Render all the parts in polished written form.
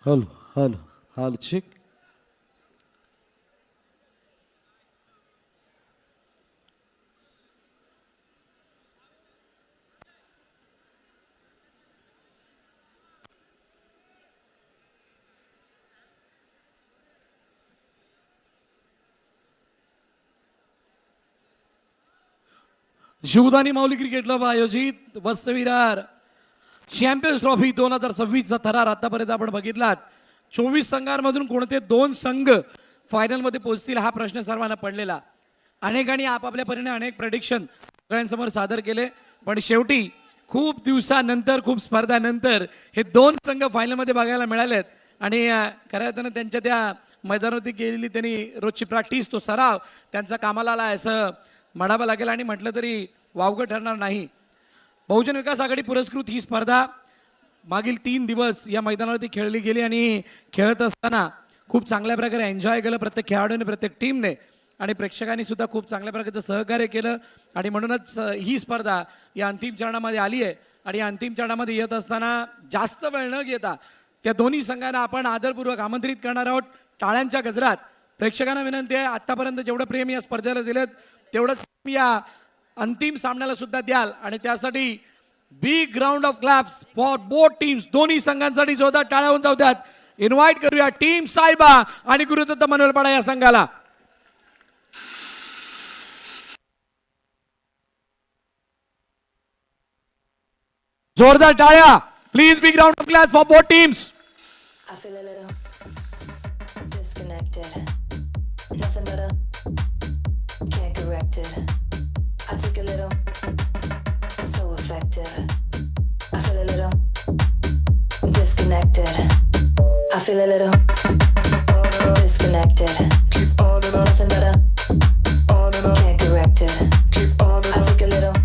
Hello hello hello check. शिवदानी माऊली cricket club आयोजित वस्तविरार champions trophy 2026चा थरार आतापर्यंत आपण बघितलात. 24 संघांमधून कोणते 2 संघ फायनलमध्ये पोहोचतील हा प्रश्न सर्वांना पडलेला. अनेकांनी आपापल्या परीने अनेक प्रेडिक्शन सगळ्यांसमोर सादर केले, पण शेवटी खूप दिवसानंतर खूप स्पर्धानंतर हे 2 संघ फायनलमध्ये बघायला मिळालेत. आणि खऱ्या अर्थानं त्यांच्या त्या मैदानावरती केलेली त्यांनी रोजची प्रॅक्टिस, तो सराव त्यांचा कामाला आला असं म्हणावं लागेल आणि म्हटलं तरी वावगं ठरणार नाही. बहुजन विकास आघाडी पुरस्कृत ही स्पर्धा मागील 3 दिवस या मैदानावरती खेळली गेली आणि खेळत असताना खूप चांगल्या प्रकारे एन्जॉय केलं प्रत्येक खेळाडूने, प्रत्येक टीमने, आणि प्रेक्षकांनी सुद्धा खूप चांगल्या प्रकारचं सहकार्य केलं. आणि म्हणूनच ही स्पर्धा या अंतिम चरणामध्ये आली आहे. आणि या अंतिम चरणामध्ये येत असताना जास्त वेळ न घेता त्या दोन्ही संघांना आपण आदरपूर्वक आमंत्रित करणार आहोत टाळ्यांच्या गजरात. प्रेक्षकांना विनंती आहे, आतापर्यंत जेवढं प्रेम या स्पर्धेला दिलेत तेवढंच या अंतिम सामन्याला सुद्धा द्याल. आणि त्यासाठी big ground of claps for both teams. दोन्ही संघांसाठी जोरदार टाळ्या होऊन जाऊ द्यात. इन्व्हाइट करूया टीम सायबा आणि गुरुदत्त मनोरपाडा या संघाला. जोरदार टाळ्या please. Big ground of claps for both teams. I feel a little disconnected. Nothing better. Can't correct it. I took a little. So effective. I feel a little disconnected. I feel a little disconnected. Nothing better. Can't correct it. I took a little.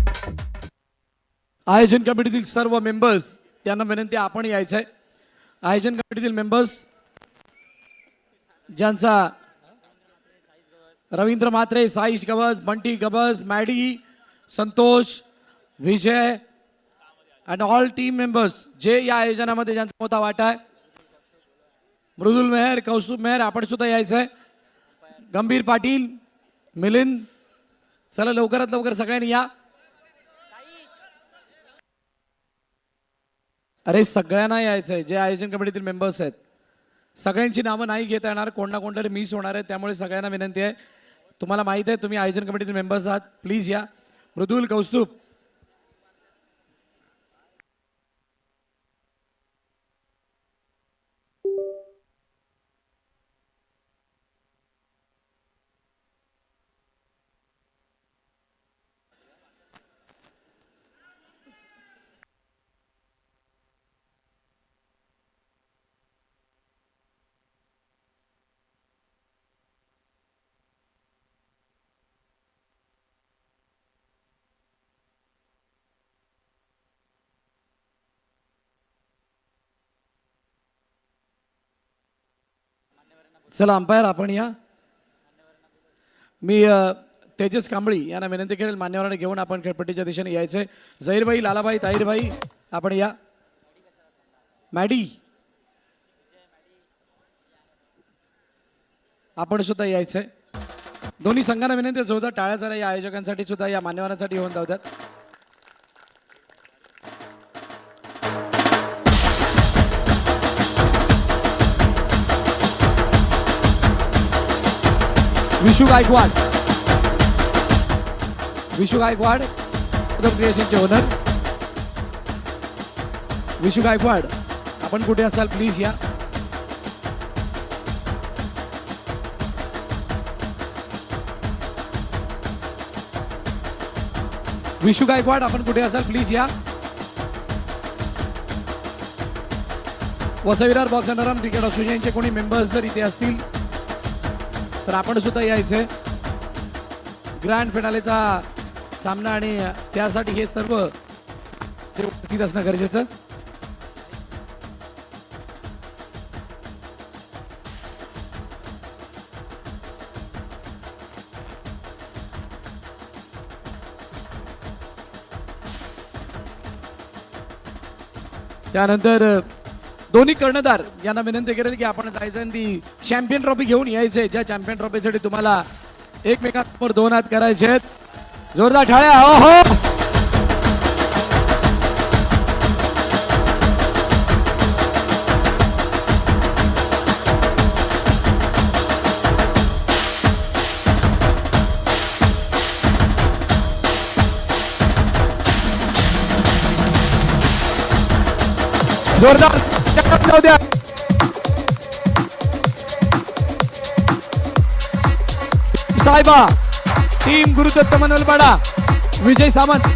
आयोजन कमिटीतील सर्व members त्यांना विनंती आपण यायचंय. आयोजन कमिटीतील members ज्यांचा Ravindra Mhatre, Saish Gawas, Bunty Gawas, Maddy, Santosh, Vijay and all team members जे या आयोजनामध्ये ज्यांचा मोठा वाटा आहे. मृदुल मेहर, कौस्तुभ मेहर आपण सुद्धा यायचंय. गंभीर पाटील, मिलिंद, चला लवकरात लवकर सगळ्यांनी या. अरे सगळ्यांना यायचं आहे. जे आयोजन कमिटीतील मेंबर्स आहेत सगळ्यांची नावं नाही घेता येणार, कोण ना कोणतरी मिस होणार आहे. त्यामुळे सगळ्यांना विनंती आहे, तुम्हाला माहीत आहे तुम्ही आयोजन कमिटीतील मेंबर्स आहात, प्लीज या. मृदुल, कौस्तुभ, चला अंपायर आपण या. मी तेजस कांबळी यांना विनंती करेल मान्यवरांना घेऊन आपण खेळपट्टीच्या दिशेने यायचंय. झहीरभाई, लालाभाई, ताहिरभाई आपण या. मॅडी आपण सुद्धा यायचंय. दोन्ही संघांना विनंती जोरदार टाळ्या जरा या आयोजकांसाठी सुद्धा, या मान्यवरांसाठी होऊन जाऊ द्यात. विशू गायकवाड, विशू गायकवाड उत्तम क्रिएशनचे ओनर. विशू गायकवाड आपण कुठे असाल प्लीज या. विशू गायकवाड आपण कुठे असाल प्लीज या. वसविरार बॉक्स अँड रन क्रिकेट असोसिएशनचे कोणी मेंबर्स जर इथे असतील तर आपण सुद्धा यायचंय. ग्रँड फिनालेचा सामना आणि त्यासाठी हे सर्व उपस्थित असणं गरजेचं. त्यानंतर दोन्ही कर्णधार यांना विनंती करेल की आपण जायचं आणि ती चॅम्पियन ट्रॉफी घेऊन यायचे. ज्या चॅम्पियन ट्रॉफीसाठी तुम्हाला एकमेकांसमोर 2 हात करायचे आहेत. जोरदार टाळ्या. हो हो. जोरदार जाऊ द्या. साहेबा टीम गुरुदत्त मनलपाडा विजय सामंत.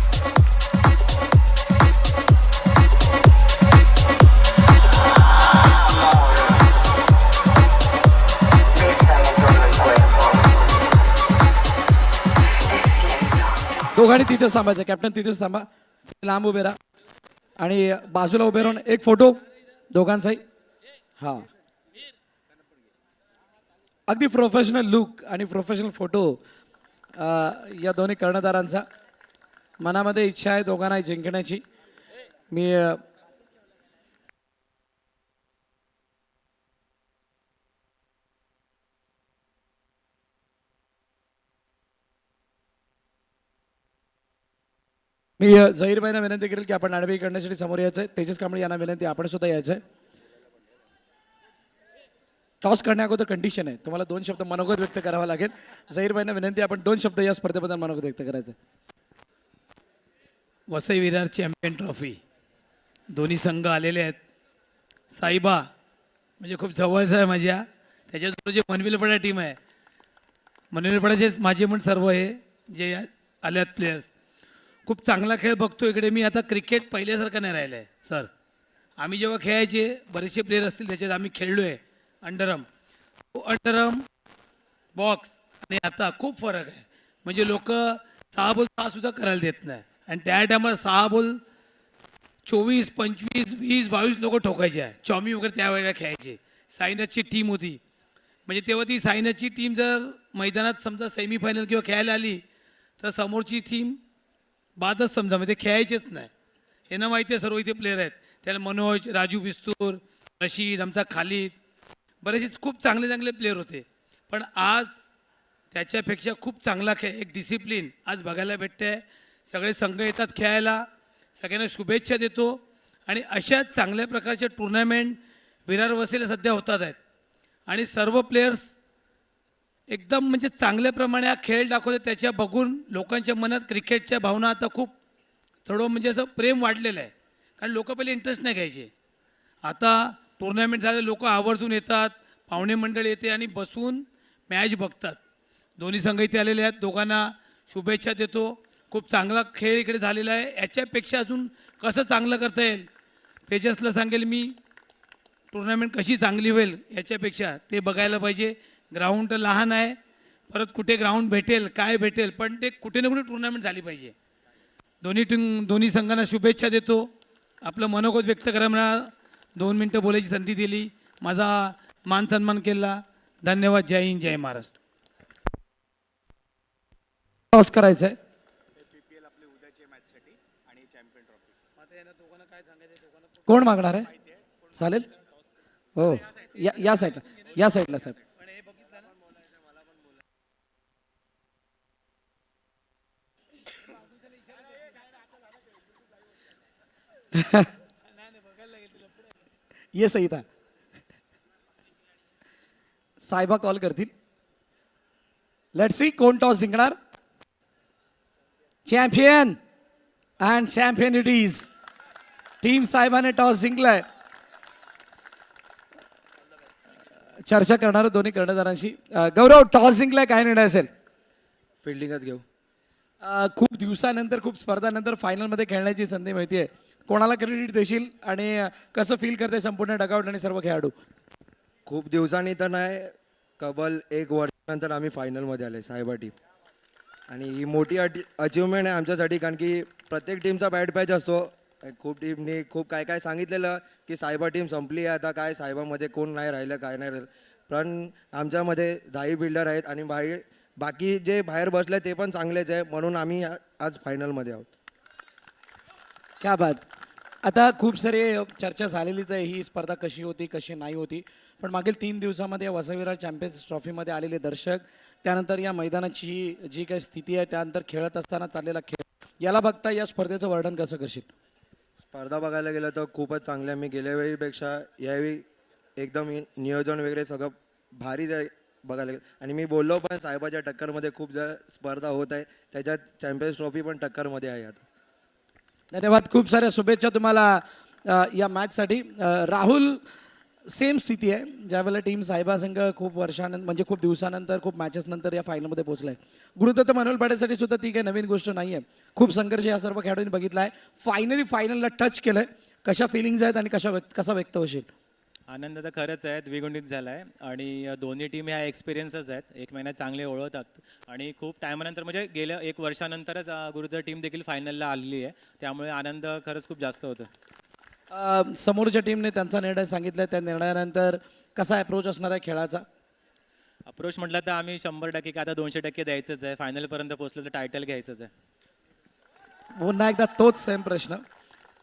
दोघांनी तिथेच थांबायचं. कॅप्टन तिथेच थांबा. लांब उभे राहा आणि बाजूला उभे राहून एक फोटो दोघांचाही. हा अगदी प्रोफेशनल लुक आणि प्रोफेशनल फोटो या दोन्ही कर्णधारांचा. मनामध्ये इच्छा आहे दोघांना जिंकण्याची. मी झहीरबाईंना विनंती करेल की आपण नाणेफेक करण्यासाठी समोर यायचंय. तेजस कांबळे यांना विनंती आपण सुद्धा यायचंय. टॉस करण्या अगोदर कंडिशन आहे तुम्हाला 2 शब्द मनोगत व्यक्त करावा लागेल. झहीरबाईंना विनंती आपण 2 शब्द या स्पर्धेबद्दल मनोगत व्यक्त करायचं. वसई विरार चॅम्पियन ट्रॉफी दोन्ही संघ आलेले आहेत. साईबा म्हणजे खूप जवळचं आहे माझ्या. त्याच्याजवळ जे मनविलपडा टीम आहे मनविलपडाचे माझे पण सर्व हे जे आल्यात प्लेयर्स खूप चांगला खेळ बघतो इकडे मी. आता क्रिकेट पहिल्यासारखं नाही राहिलं आहे सर. आम्ही जेव्हा खेळायचे बरेचसे प्लेयर असतील त्याच्यात आम्ही खेळलो आहे. अंडरम बॉक्स आणि आता खूप फरक आहे. म्हणजे लोक 6 बॉल 6 सुद्धा करायला देत नाही. आणि त्या टायमाला 6 बॉल 24, 25, 20, 22 लोक ठोकायचे आहे. चॉमी वगैरे त्यावेळेला खेळायचे. साईनाथची टीम होती. म्हणजे तेव्हा ती साईनाथची टीम जर मैदानात समजा सेमीफायनल किंवा खेळायला आली तर समोरची टीम बादच समजा म्हणजे खेळायचेच नाही. हे ना माहिती आहे सर्व इथे प्लेयर आहेत. त्याला मनोज, राजू बिस्तूर, रशीद, आमचा खालिद बरेचसे खूप चांगले चांगले प्लेयर होते. पण आज त्याच्यापेक्षा खूप चांगला खेळ एक डिसिप्लिन आज बघायला भेटते. सगळे संघ येतात खेळायला. सगळ्यांना शुभेच्छा देतो. आणि अशा चांगल्या प्रकारच्या टुर्नामेंट विरार वसईला सध्या होतात आहेत. आणि सर्व प्लेयर्स एकदम म्हणजे चांगल्या प्रमाणे हा खेळ दाखवते. त्याच्या बघून लोकांच्या मनात क्रिकेटच्या भावना आता खूप थोडं म्हणजे असं प्रेम वाढलेलं आहे. कारण लोक पहिले इंटरेस्ट नाही घ्यायचे. आता टुर्नामेंट झाले लोक आवर्जून येतात. पाहुणे मंडळ येते आणि बसून मॅच बघतात. दोन्ही संघ इथे आलेले आहेत. दोघांना शुभेच्छा देतो. खूप चांगला खेळ इकडे झालेला आहे. याच्यापेक्षा अजून कसं चांगलं करता येईल तेजसला सांगेल मी. टुर्नामेंट कशी चांगली होईल याच्यापेक्षा ते बघायला पाहिजे. ग्राउंड तर लहान आहे. परत कुठे ग्राउंड भेटेल काय भेटेल पण ते कुठे ना कुठे टुर्नामेंट झाली पाहिजे. दोन्ही संघांना शुभेच्छा देतो. आपलं मनोगत व्यक्त करायला 2 मिनटं बोलायची संधी दिली. माझा मान सन्मान केला. धन्यवाद. जय हिंद जय महाराष्ट्र. टॉस करायचं आहे. कोण मागणार आहे चालेल. हो या साईडला साहेब. ये सहिता साहेबा कॉल करतील. लेट्स सी कोण टॉस जिंकणार. Champion and champion it is. Team साहेबाने टॉस जिंकलाय. चर्चा करणार दोन्ही कर्णधारांशी. गौरव टॉस जिंकलाय काय निर्णय असेल. फिल्डिंगच घेऊ. खूप दिवसानंतर खूप स्पर्धानंतर फायनलमध्ये खेळण्याची संधी मिळते. कोणाला क्रेडिट देशील आणि कसं फील करते संपूर्ण डगआउट आणि सर्व खेळाडू. खूप दिवसांनी तर नाही कबल 1 वर्षानंतर आम्ही फायनलमध्ये आले साहेबा टीम. आणि ही मोठी अचिव्हमेंट आहे आमच्यासाठी. कारण की प्रत्येक टीमचा बॅड पॅच असतो. खूप टीमने खूप काय काय सांगितलेलं की साहेबा टीम संपली आहे आता काय साहेबामध्ये कोण नाही राहिलं काय नाही राहिलं. पण आमच्यामध्ये 10 बिल्डर आहेत आणि बाकी जे बाहेर बसले ते पण चांगलेच आहे. म्हणून आम्ही आज फायनलमध्ये आहोत. क्या बात. आता खूप सारे चर्चा झालेलीच आहे ही स्पर्धा कशी होती कशी नाही होती, पण मागील 3 दिवसामध्ये या वसई चॅम्पियन्स ट्रॉफीमध्ये आलेले दर्शक, त्यानंतर या मैदानाची जी काही स्थिती आहे, त्यानंतर खेळत असताना चाललेला खेळ, याला बघता या स्पर्धेचं वर्णन कसं करशील? स्पर्धा बघायला गेलं तर खूपच चांगली आहे. मी गेल्या वेळीपेक्षा यावेळी एकदम नियोजन वगैरे सगळं भारीच आहे बघायला गेलं. आणि मी बोललो पण साहेबाच्या टक्करमध्ये खूप स्पर्धा होत आहे, त्याच्यात चॅम्पियन्स ट्रॉफी पण टक्करमध्ये आहे आता. धन्यवाद, खूप साऱ्या शुभेच्छा तुम्हाला या मॅचसाठी. राहुल, सेम स्थिती आहे, ज्यावेळेला टीम साहेबासंघ खूप वर्षानंतर म्हणजे खूप दिवसानंतर खूप मॅचेस नंतर या फायनलमध्ये पोहोचलाय. गुरुदत्त मनोलपाड्यासाठी सुद्धा ती काही नवीन गोष्ट नाही आहे. खूप संघर्ष या सर्व खेळाडूंनी बघितला आहे. फायनलला टच केलंय. कशा फिलिंग्स आहेत आणि कसा व्यक्त होशील? आनंद तर खरंच आहे, द्विगुणित झाला आहे. आणि दोन्ही टीम ह्या एक्सपिरियन्सच आहेत, एक महिन्यात चांगले ओळखतात. आणि खूप टायमानंतर म्हणजे गेल्या 1 वर्षानंतरच गुरुदत्त टीम देखील फायनलला आलेली आहे, त्यामुळे आनंद खरंच खूप जास्त होतो. समोरच्या टीमने त्यांचा निर्णय सांगितला, त्या निर्णयानंतर कसा अप्रोच असणार आहे खेळाचा? अप्रोच म्हटलं तर आम्ही 100% आता 200% द्यायचंच आहे. फायनलपर्यंत पोहोचलं तर टायटल घ्यायचंच आहे. पुन्हा एकदा तोच सेम प्रश्न.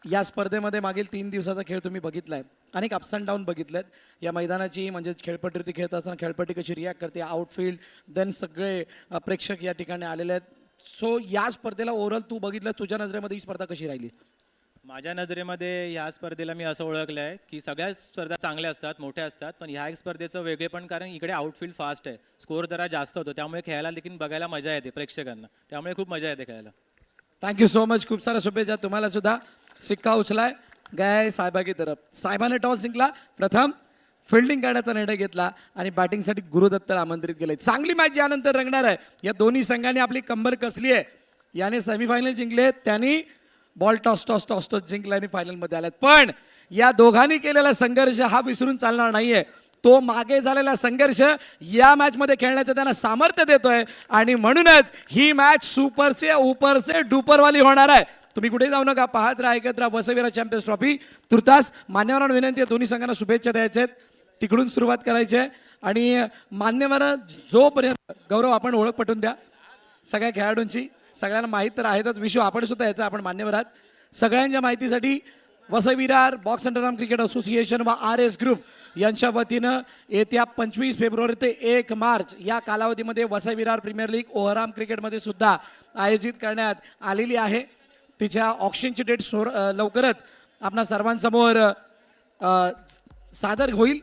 या स्पर्धेमध्ये मागील 3 दिवसाचा खेळ तुम्ही बघितलाय, अनेक अप्स अँड डाऊन बघितलेत या मैदानाची. म्हणजे खेळपट्टीवरती खेळत असताना खेळपट्टी कशी रिॲक्ट करते, आउटफील्ड, देन सगळे प्रेक्षक या ठिकाणी आलेले आहेत. सो या स्पर्धेला ओव्हरऑल तू बघितलं, तुझ्या नजरेमध्ये ही स्पर्धा कशी राहिली? माझ्या नजरेमध्ये ह्या स्पर्धेला मी असं ओळखलं आहे की सगळ्या स्पर्धा चांगल्या असतात, मोठ्या असतात, पण ह्या एक स्पर्धेचं वेगळेपण कारण इकडे आउटफील्ड फास्ट आहे, स्कोअर जरा जास्त होतो, त्यामुळे खेळायला देखील बघायला मजा येते प्रेक्षकांना, त्यामुळे खूप मजा येते खेळायला. थँक्यू सो मच, खूप साऱ्या शुभेच्छा तुम्हाला सुद्धा. शिक्का उचलाय गाय साहेबा की तरफ. साहेबाने टॉस जिंकला, प्रथम फिल्डिंग करण्याचा निर्णय घेतला आणि बॅटिंगसाठी गुरुदत्तला आमंत्रित केलंय. चांगली मॅच यानंतर रंगणार आहे. या दोन्ही संघांनी आपली कंबर कसली आहे. याने सेमीफायनल जिंकले, त्यांनी बॉल टॉस जिंकला आणि फायनलमध्ये आल्यात. पण या दोघांनी केलेला संघर्ष हा विसरून चालणार नाहीये. तो मागे झालेला संघर्ष या मॅचमध्ये खेळण्याचं त्यांना सामर्थ्य देतोय आणि म्हणूनच ही मॅच सुपरचे उपरचे डुपरवाली होणार आहे. तुम्ही कुठे जाऊ नका, पाहत राहा, ऐकत राहा वसई चॅम्पियन्स ट्रॉफी. तुर्तास मान्यवरांना विनंती आहे, दोन्ही संघांना शुभेच्छा द्यायच्या आहेत, तिकडून सुरुवात करायची आहे. आणि मान्यवर जोपर्यंत गौरव आपण ओळख पटवून द्या सगळ्या खेळाडूंची, सगळ्यांना माहीत तर आहेतच. विश्व आपण सुद्धा याचा आपण मान्यवर आहात. सगळ्यांच्या माहितीसाठी Vasai Virar box underarm cricket association व RS ग्रुप यांच्या वतीनं येत्या 25 फेब्रुवारी ते 1 मार्च या कालावधीमध्ये Vasai Virar premier league overarm क्रिकेटमध्ये सुद्धा आयोजित करण्यात आलेली आहे. तिच्या ऑक्शनची डेट लवकरच आपणा सर्वांसमोर सादर होईल.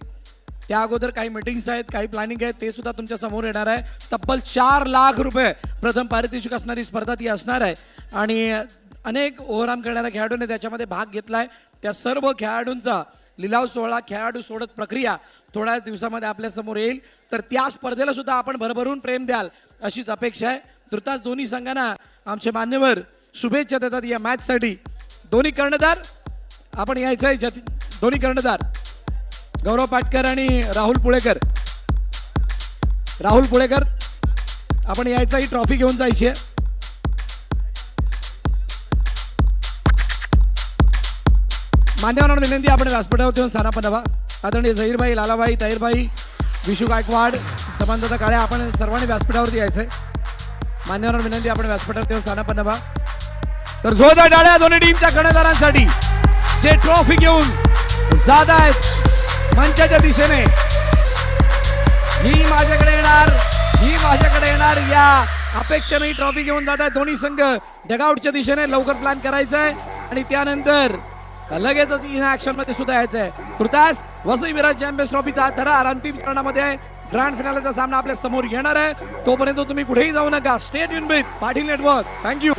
त्या अगोदर काही मीटिंग्स आहेत, काही प्लॅनिंग आहेत, ते सुद्धा तुमच्या समोर येणार आहे. तब्बल 4 लाख रुपये प्रथम पारितोषिक असणारी स्पर्धा ती असणार आहे. आणि अनेक ओव्हरआर्म करणाऱ्या खेळाडूंनी त्याच्यामध्ये भाग घेतलाय. त्या सर्व खेळाडूंचा लिलाव सोहळा, खेळाडू सोडत प्रक्रिया थोड्या दिवसामध्ये आपल्या समोर येईल. तर त्या स्पर्धेला सुद्धा आपण भरभरून प्रेम द्याल अशीच अपेक्षा आहे. तुर्तास दोन्ही संघांना आमचे मान्यवर शुभेच्छा देतात या मॅचसाठी. दोन्ही कर्णधार आपण यायचं आहे, दोन्ही कर्णधार गौरव पाटकर आणि राहुल पुळेकर. आपण यायचं, ही ट्रॉफी घेऊन जायची आहे. मान्यवरांना विनंती, आपण व्यासपीठावरती येऊन स्थानापन्न व्हा. आदरणीय झहीरभाई, लालाभाई, ताहिरभाई, विशू गायकवाड, समानदादा काळे, आपण सर्वांनी व्यासपीठावरती यायचंय. मान्यवरांना विनंती, आपण व्यासपीठावरती येऊन स्थानापन्न व्हा. तर जोरदार टाळ्या दोन्ही टीमच्या कर्णधारांसाठी जे ट्रॉफी घेऊन जात आहेत मंचाच्या दिशेने. ही माझ्याकडे येणार या अपेक्षेने ट्रॉफी घेऊन जात आहेत दोन्ही संघ. डगआउटच्या दिशेने लवकर प्लॅन करायचा आहे आणि त्यानंतर लगेचच इन ऍक्शन मध्ये सुद्धा यायचं आहे. तुर्तास वसई विरार चॅम्पियन्स ट्रॉफीचा थरार अंतिम चरणामध्ये आहे. ग्रँड फिनालेचा सामना आपल्या समोर येणार आहे. तोपर्यंत तुम्ही कुठेही जाऊ नका. Stay tune with Patil network. Thank you.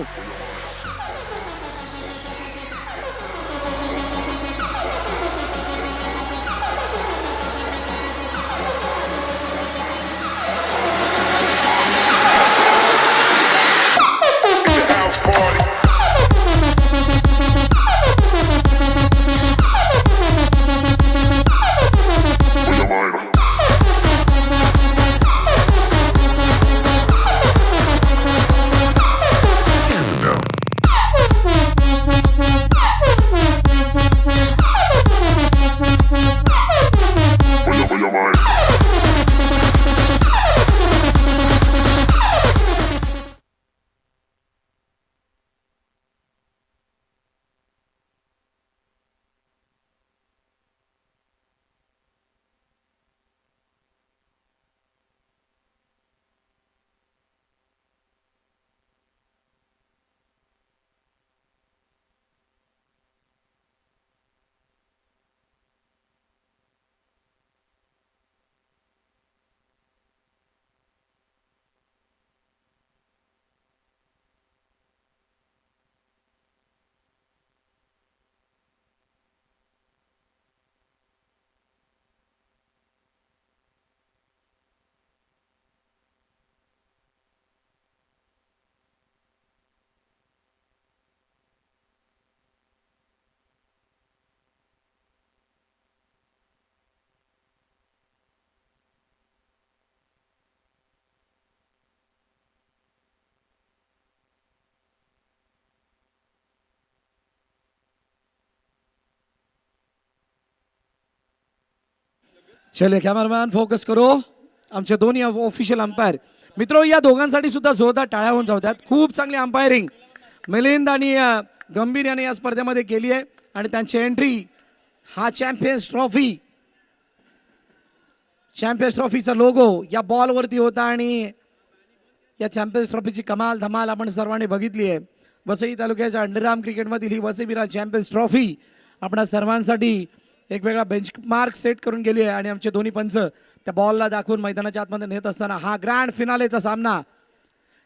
चले कॅमेरामॅन फोकस करो. आमचे दोन्ही ऑफिशियल अंपायर मित्रो, या दोघांसाठी सुद्धा जोरदार टाळ्या होऊन जाऊ द्यात. खूप चांगली अंपायरिंग मिलिंद आणि गंभीर यांनी या स्पर्धेमध्ये केली आहे आणि त्यांची एंट्री हा चॅम्पियन्स ट्रॉफीचा लोगो या बॉलवरती होता आणि या चॅम्पियन्स ट्रॉफीची कमाल धमाल आपण सर्वांनी बघितली आहे. वसई तालुक्याच्या अंडरआर्म क्रिकेटमधील ही वसई विरार चॅम्पियन्स ट्रॉफी आपणा सर्वांसाठी एक वेगळा बेंचमार्क सेट करून गेली आहे आणि आमचे दोन्ही पंच त्या बॉलला दाखवून मैदानाच्या आतमध्ये नेत असताना हा ग्रँड फिनालेचा सामना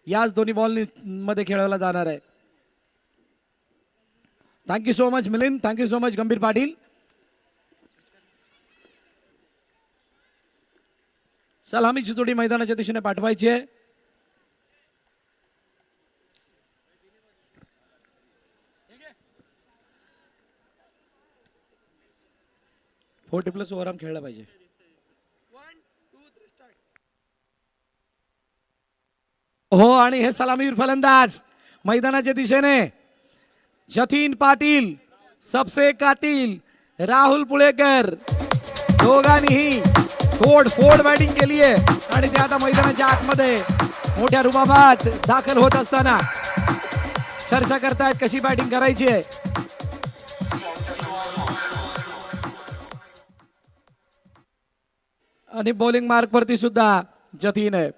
याच दोन्ही बॉल मध्ये खेळवला जाणार आहे. Thank you so much Milind, thank you so much गंभीर पाटील. सलामीची जोडी मैदानाच्या दिशेने पाठवायची आहे. फोर प्लस ओव्हर खेळला पाहिजे. हो आणि हे सलामीवीर फलंदाज मैदानाच्या दिशेने जतीन पाटील, सबसे कातील राहुल पुळेकर दोघांनीही तोडफोड बॅटिंग केली आहे आणि ते आता मैदानाच्या आतमध्ये मोठ्या रुबाबात दाखल होत असताना चर्चा करतायत कशी बॅटिंग करायची आहे. आणि बॉलिंग मार्क वरती सुद्धा जतीन आहे.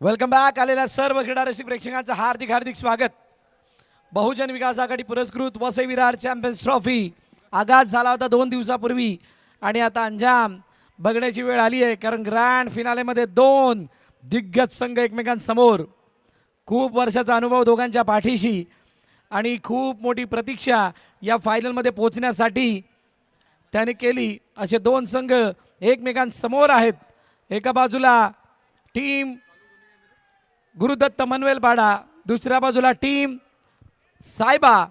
Welcome back. आलेल्या सर्व क्रीडा रसिक प्रेक्षकांचं हार्दिक हार्दिक स्वागत. बहुजन विकास आघाडी पुरस्कृत वसई विरार चॅम्पियन्स ट्रॉफी आगाज झाला होता 2 दिवसापूर्वी आणि आता अंजाम बघण्याची वेळ आली आहे. कारण ग्रँड फिनालेमध्ये 2 दिग्गज संघ एकमेकांसमोर. खूप वर्षाचा अनुभव दोघांच्या पाठीशी आणि खूप मोठी प्रतीक्षा या फायनलमध्ये पोहोचण्यासाठी त्याने केली. असे 2 संघ एकमेकांसमोर आहेत. एका बाजूला टीम गुरुदत्त मनवेलपाडा, दुसऱ्या बाजूला टीम साईबा.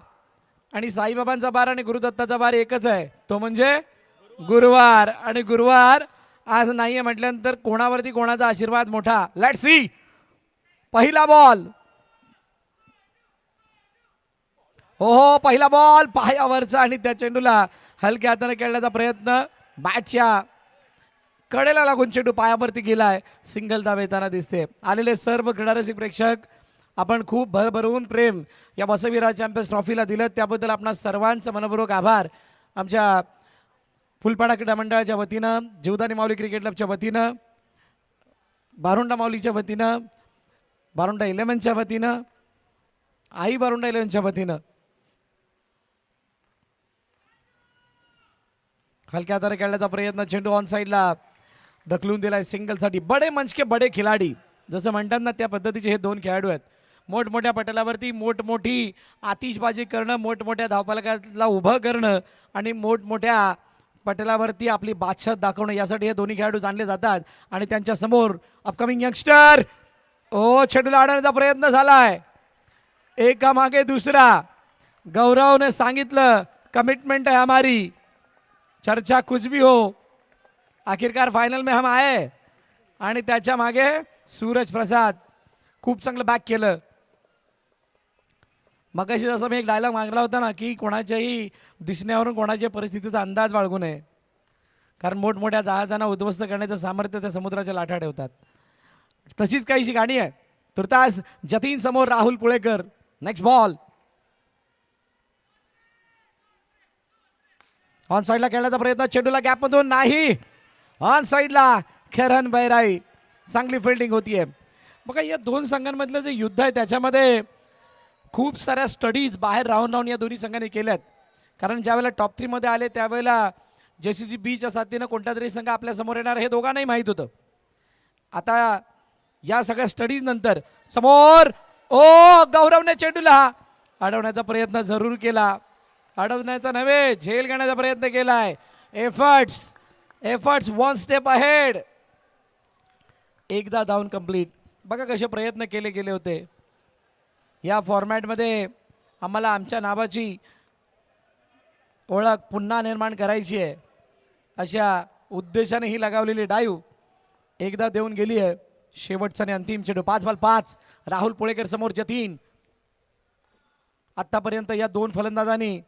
आणि साईबाबांचा बार आणि गुरुदत्ताचा बार एकच आहे, तो म्हणजे गुरुवार. आणि गुरुवार आज नाहीये म्हटल्यानंतर कोणावरती कोणाचा आशीर्वाद मोठा. Let's see. पहिला बॉल. हो पहिला बॉल पायावरचा आणि त्या चेंडूला हलक्या हाताने खेळण्याचा प्रयत्न. बॅटच्या कडेला लागून चेंडू पायावरती गेलाय. सिंगल धाव येताना दिसते. आलेले सर्व क्रीडारसिक प्रेक्षक आपण खूप भरभरून प्रेम या वसई विरार चॅम्पियन्स ट्रॉफीला दिलं, त्याबद्दल आपणा सर्वांचं मनपूर्वक आभार. आमच्या फुलपाडा क्रीडा मंडळाच्या वतीनं, जीवदानी माऊली क्रिकेट क्लबच्या वतीनं, बारुंडा माऊलीच्या वतीनं, बारुंडा 11च्या वतीनं, आई बारुंडा 11च्या वतीनं हलक्या हाताने खेळण्याचा प्रयत्न. चेंडू ऑन साईडला ढकलून दिलाय सिंगलसाठी. बडे मंच के बडे खिलाडी जसं म्हणतात ना, त्या पद्धतीचे हे 2 खेळाडू आहेत. मोठमोठ्या पटलावरती मोठमोठी आतिषबाजी करणं, मोठमोठ्या धावफलकाला उभं करणं आणि मोठमोठ्या पटलावरती आपली बादशाह दाखवणं, यासाठी हे दोन्ही खेळाडू जाणले जातात. आणि त्यांच्या समोर अपकमिंग यंगस्टर. ओ चेंडूला अडवण्याचा प्रयत्न झालाय, एका मागे दुसरा. गौरवने सांगितलं कमिटमेंट है हमारी, चर्चा कुछ भी हो, आखिरकार फायनल में हम आए. आणि त्याच्या मागे सूरज प्रसाद खूप चांगलं बॅक केलं. मगाशी जसं मी एक डायलॉग मागला होता ना, की कोणाच्याही दिसण्यावरून कोणाच्या परिस्थितीचा अंदाज बाळगू नये, कारण मोठमोठ्या जहाजांना उद्ध्वस्त करण्याचं सामर्थ्य त्या समुद्राच्या लाटा ठेवतात. तशीच काहीशी गाणी आहे. तुर्तास जतीन समोर Rahul Pulekar. Next ball. On साईडला खेळण्याचा प्रयत्न, चेंडूला गॅपमधून नाही. ऑन साईडला खरण बैराई. चांगली फिल्डिंग होतीये. बघा या 2 संघांमधलं जे युद्ध आहे त्याच्यामध्ये खूप साऱ्या स्टडीज बाहेर राहून या दोन्ही संघांनी केल्यात. कारण ज्यावेळेला टॉप 3 मध्ये आले त्यावेळेला JCC बीच्या साथीनं कोणता तरी संघ आपल्या समोर येणार हे दोघांनाही माहीत होतं. आता या सगळ्या स्टडीज नंतर समोर गौरवने चेंडूला अडवण्याचा प्रयत्न जरूर केला. अडवण्याचा नव्हे, झेल घेण्याचा प्रयत्न केलाय. Efforts one step ahead. एकदा डाऊन कंप्लीट. बघा कसे प्रयत्न केले गेले होते. या फॉर्मॅटमध्ये आम्हाला आमच्या नावाची ओळख पुन्हा निर्माण करायची आहे, अशा उद्देशाने ही लगावलेली डाईव एकदा देऊन गेली आहे. शेवटचा आणि अंतिम चेंडू 5 राहुल पुळेकर समोर जतीन. आतापर्यंत या दोन फलंदाजांनी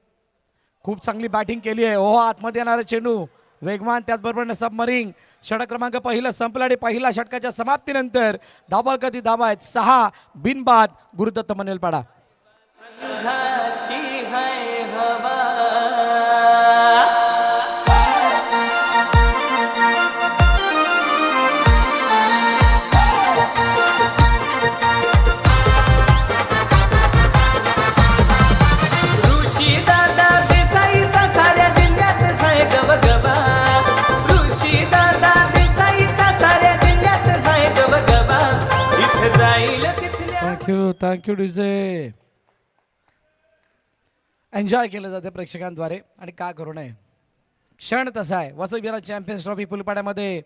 खूप चांगली बॅटिंग केली आहे. ओहो, आतमध्ये येणारा चेंडू वेगवान, त्याचबरोबर सबमरीन. षटक क्रमांक पहिला संपला आणि पहिला षटकाच्या समाप्तीनंतर धावा कधी धावा आहेत 6 बिनबाद. Gurudatt Manvelpada. Thank you DJ. Enjoy केलं जाते प्रेक्षकांद्वारे आणि का करू नये. क्षण तसा आहे. वसई चॅम्पियन्स ट्रॉफी पुलपाड्यामध्ये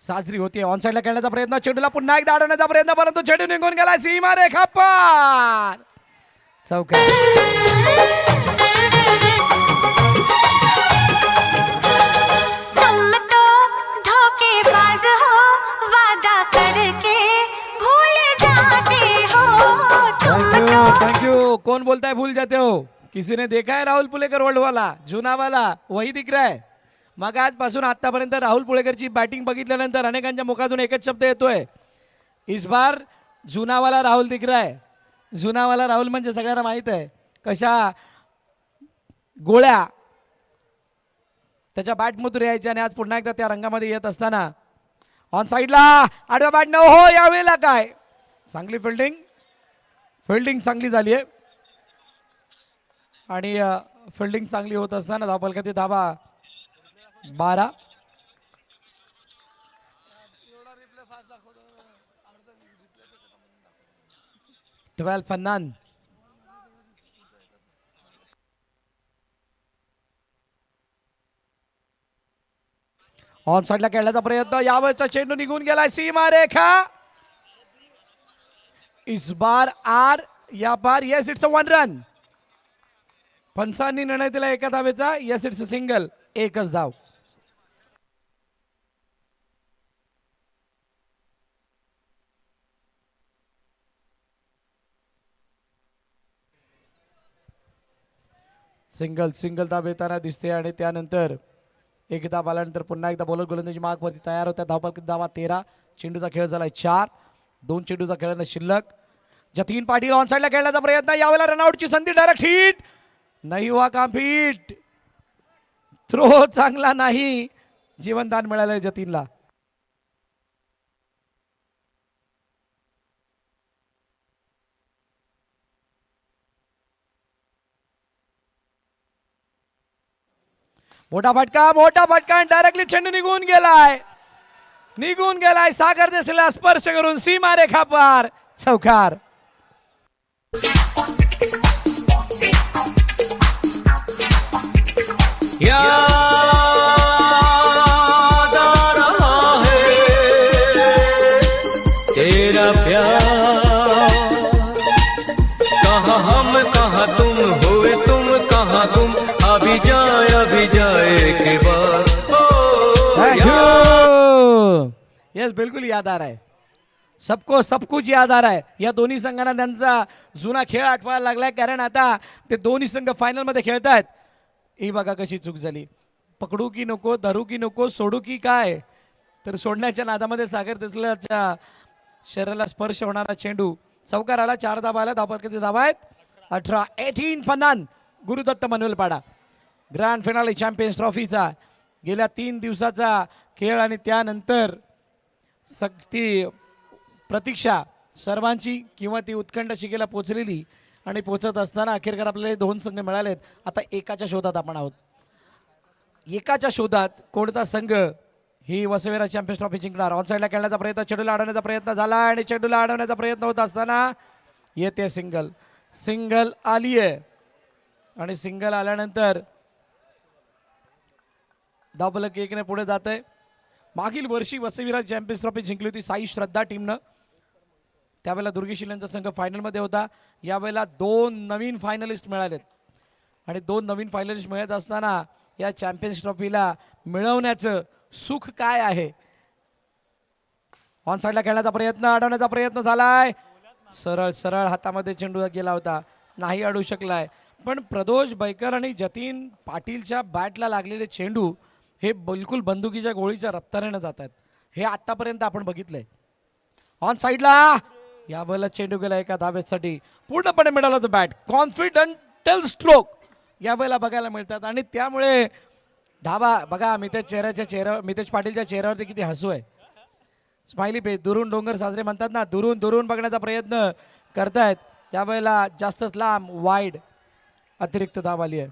साजरी होती. ऑन साईडला खेळण्याचा प्रयत्न, चेंडूला पुन्हा एकदा अडवण्याचा प्रयत्न, परंतु चेंडू निघून गेला सीमा रेखा पार. चौका. तुम तो धोखेबाज हो, वादा करके भूल जाते हो. Thank you. कौन बोलता है भूल जाते हो? किसी ने देखा है राहुल पुलेकर वर्ल्ड वाला, जुना वाला वही दिख रहा है. मग आजपासून आतापर्यंत राहुल पुळेकरची बॅटिंग बघितल्यानंतर अनेकांच्या मुखातून एकच शब्द येतोय, इस बार जुनावाला राहुल दिख रहा है. जुनावाला राहुल म्हणजे सगळ्यांना माहित आहे कशा गोळ्या त्याच्या बॅटमधून यायच्या, आणि आज पुन्हा एकदा त्या रंगामध्ये येत असताना ऑन साईडला आडव्या बॅट न हो. यावेळेला काय चांगली फिल्डिंग चांगली झाली आहे, आणि फिल्डिंग चांगली होत असताना धावफलकातील धावा 12. फन्नान. ऑन साईडला खेळण्याचा प्रयत्न, यावेळचा चेंडू निघून गेलाय सीमा रेखा. इस बार आर या पार. Yes, it's a 1 run. पंचांनी निर्णय दिला एका धावेचा. Yes, it's a single. एकच धाव. सिंगल धाव येताना दिसते, आणि त्यानंतर एक धाव आल्यानंतर पुन्हा एकदा बॉलर गोलंदाजी मार्गवरती तयार होत्या. धावफलक धावा 13. चेंडूचा खेळ झालाय 4. 2 चेंडूचा खेळणं शिल्लक. जतीन पाटील ऑन साईडला खेळण्याचा प्रयत्न, यावेळेला रनआउटची संधी. डायरेक्ट हिट नाही हुआ कॉम्पीट. थ्रो चांगला नाही. जीवनदान मिळालंय जतीनला. मोठा फटका डायरेक्टली चेंडू निघून गेलाय सागर देसाईला स्पर्श करून सीमा रेखा पार. चौकार. तेरा प्यार कहाँ हम कहाँ तुम हुए तुम कहाँ तुम अभी जाए के बाद. यस, बिल्कुल याद आ रहा है. सबको सब कुछ याद आ रहा है. या दोन्ही संघांना त्यांचा जुना खेळ आठवायला लागलाय, कारण आता ते दोन्ही संघ फायनल मध्ये खेळतात. ही बघा कशी चूक झाली. पकडू की नको, धरू की नको, सोडू की काय, तर सोडण्याच्या नादामध्ये सागर देसाईच्या शरीराला स्पर्श होणारा चेंडू चौकार आला. 4 धावा आल्या. धावफलकातील धावा आहेत 18. फन्नान. गुरुदत्त मनवेलपाडा. ग्रँड फिनाले चॅम्पियन्स ट्रॉफीचा गेल्या 3 दिवसाचा खेळ, आणि त्यानंतर ती प्रतीक्षा सर्वांची किंवा ती उत्कंठ शिगेला पोचलेली, आणि पोचत असताना अखेरकार आपल्याला 2 संघ मिळालेत. आता एकाच्या शोधात आपण आहोत. एकाच्या शोधात कोणता संघ ही वसईविरा चॅम्पियन्स ट्रॉफी जिंकणार. ऑन साईडला खेळण्याचा प्रयत्न, चेंडूला अडवण्याचा प्रयत्न झाला, आणि चेंडूला अडवण्याचा प्रयत्न होत असताना येते सिंगल आली आहे. आणि सिंगल आल्यानंतर धावफलक 1 पुढे जात आहे. मागील वर्षी वसई चॅम्पियन्स ट्रॉफी जिंकली होती साई श्रद्धा टीमनं. त्यावेळेला दुर्गी शिलेंचा संघ फायनलमध्ये होता. यावेळेला 2 नवीन फायनलिस्ट मिळालेत आणि 2 नवीन फायनलिस्ट मिळत असताना या चॅम्पियन्स ट्रॉफीला मिळवण्याचं सुख काय आहे. ऑन साईडला खेळण्याचा प्रयत्न, अडवण्याचा प्रयत्न झालाय. सरळ सरळ हातामध्ये चेंडू गेला होता, नाही अडवू शकलाय. पण प्रदोष बैकर आणि जतीन पाटीलच्या बॅटला लागलेले चेंडू हे बिलकुल बंदुकीच्या गोळीच्या रफ्तारीनं जात आहेत. हे आतापर्यंत आपण बघितलंय. ऑन साईडला यावेळेला चेंडू गेला एका धावेसाठी. पूर्णपणे मिळालं होतं बॅट. कॉन्फिडंटल स्ट्रोक यावेळेला बघायला मिळतात आणि त्यामुळे धावा बघा. मितेश पाटीलच्या चेहऱ्यावरती किती हसू आहे. Smiley page. दुरून डोंगर साजरे म्हणतात ना, दुरून दुरून बघण्याचा प्रयत्न करतायत. यावेळेला जास्तच लांब वाईड अतिरिक्त धाव आली आहे.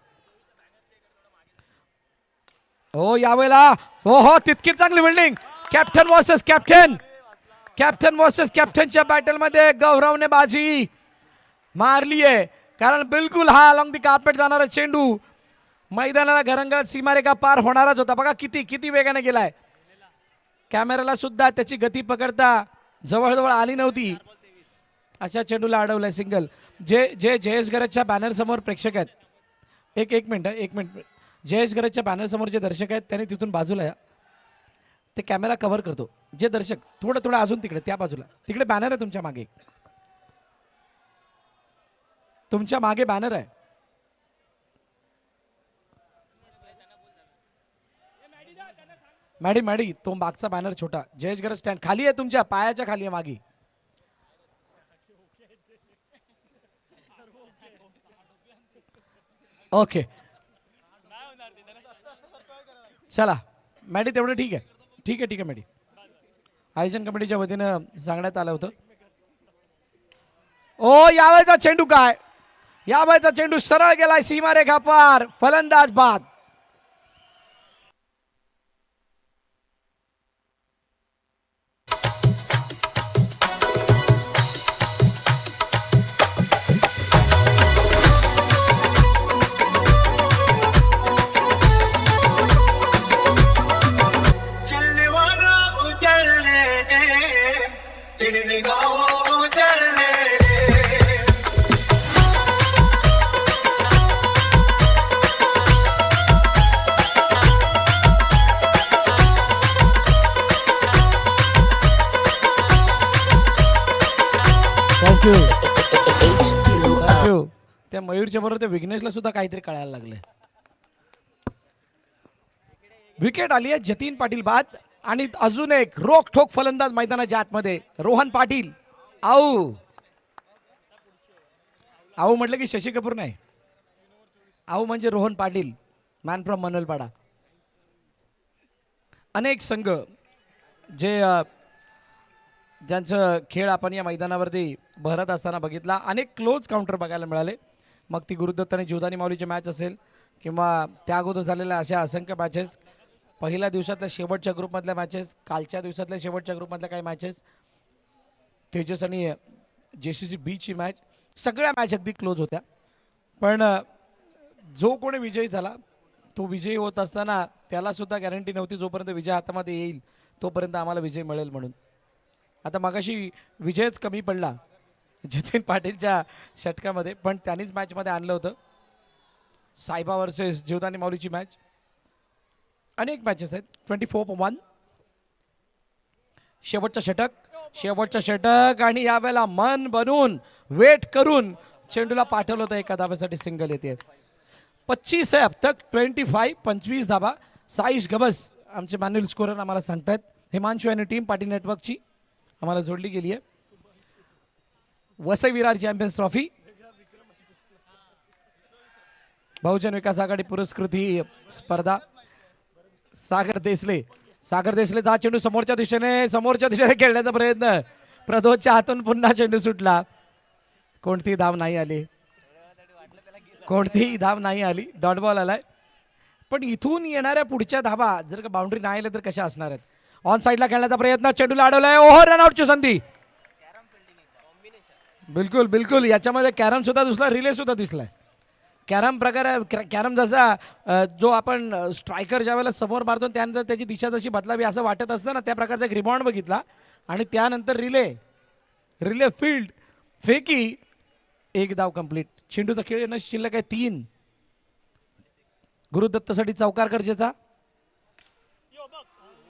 हो यावेळेला हो तितकी चांगली building. Captain versus captain. Captain versus कॅप्टनच्या बॅटलमध्ये गौरवने बाजी मारली आहे. कारण बिलकुल हा अलॉंग दी कार्पेट जाणारा चेंडू मैदानाला घरंगळत सीमारेखा पार होणारच होता. बघा किती किती वेगाने गेलाय. कॅमेराला सुद्धा त्याची गती पकडता जवळजवळ आली नव्हती. अशा चेंडूला अडवलंय सिंगल. जे जयेश गरजच्या बॅनर समोर प्रेक्षक आहेत. एक मिनिट. जयेश गरजच्या बॅनर समोर जे दर्शक आहेत त्यांनी तिथून बाजूला या. ते कॅमेरा कव्हर करतो. जे दर्शक थोडं अजून तिकडे त्या बाजूला तिकडे बॅनर आहे तुमच्या मागे. तुमच्या मागे बॅनर आहे. मॅडी तो मागचा बॅनर छोटा. जयेश गरज स्टँड खाली आहे, तुमच्या पायाच्या खाली आहे मागे. ओके चला मॅडी तेवढं ठीक आहे मॅडी. आयोजन कमिटीच्या वतीनं सांगण्यात आलं होतं. ओ यावेळेचा चेंडू काय. यावेळेचा चेंडू सरळ गेलाय सीमारेखा पार. फलंदाज बाद. थँक्यू. त्या मयूरच्या बरोबर त्या विघ्नेशला सुद्धा काहीतरी कळायला लागले. विकेट आली आहे. जतीन पाटील बाद आणि अजून एक रोखठोक फलंदाज मैदानाच्या आतमध्ये रोहन पाटील. आऊ म्हटलं की शशी कपूर नाही. आऊ म्हणजे रोहन पाटील, मॅन फ्रॉम मनोलपाडा. अनेक संघ ज्यांचं खेळ आपण या मैदानावरती भरत असताना बघितला. अनेक क्लोज काउंटर बघायला मिळाले. मग ती गुरुदत्त आणि जीवदानी माऊलीची मॅच असेल किंवा त्या अगोदर झालेल्या अशा असंख्य मॅचेस. पहिल्या दिवसातल्या शेवटच्या ग्रुपमधल्या मॅचेस, कालच्या दिवसातल्या शेवटच्या ग्रुपमधल्या काही मॅचेस, तेजस आणि JCC बीची मॅच, सगळ्या मॅच अगदी क्लोज होत्या. पण जो कोणी विजयी झाला तो विजयी होत असताना त्याला सुद्धा गॅरंटी नव्हती जोपर्यंत विजय हातामध्ये येईल तोपर्यंत आम्हाला विजय मिळेल म्हणून. आता मगाशी विजयच कमी पडला जतीन पाटीलच्या षटकामध्ये, पण त्यांनीच मॅचमध्ये आणलं होतं. सायबा वर्सेस जीवदानी माऊलीची मॅच. अनेक मॅचेस आहेत. 24-1 शेवटचं षटक आणि यावेळेला मन बनून वेट करून चेंडूला पाठवलं होतं. एका धाब्यासाठी सिंगल येते. 25 आहे अब तक. 25 धाबा. साईश गबस आमचे मॅन्युअल स्कोरर आम्हाला सांगतायत. हिमांशू आणि टीम पाटील नेटवर्कची आम्हाला जोडली गेली आहे. वसई विरार चॅम्पियन्स ट्रॉफी बहुजन विकास आघाडी पुरस्कृत ही स्पर्धा. सागर देसले जा चेंडू समोरच्या दिशेने खेळण्याचा प्रयत्न. प्रदोषच्या हातून पुन्हा चेंडू सुटला. कोणतीही धाव नाही आली. डॉट बॉल आलाय. पण इथून येणाऱ्या पुढच्या धावा जर का बाउंड्री नाही आल्या तर कशा असणार आहेत. ऑन साईडला खेळण्याचा प्रयत्न. चेंडूला अडवलाय. ओव्हर रनआउटची संधी. बिलकुल याच्यामध्ये कॅरम सुद्धा दिसला, रिले सुद्धा दिसलाय. कॅरम प्रकार कॅरम जसा जो आपण स्ट्रायकर ज्या वेळेला समोर मारतो त्यानंतर त्याची दिशा जशी बदलावी असं वाटत असतं ना, त्या प्रकारचा एक रिबाउंड बघितला आणि त्यानंतर रिले फील्ड फेकी, एक धाव कंप्लीट. चेंडूचा खेळ येणं शिल्लक आहे 3. गुरुदत्तसाठी चौकार गरजेचा.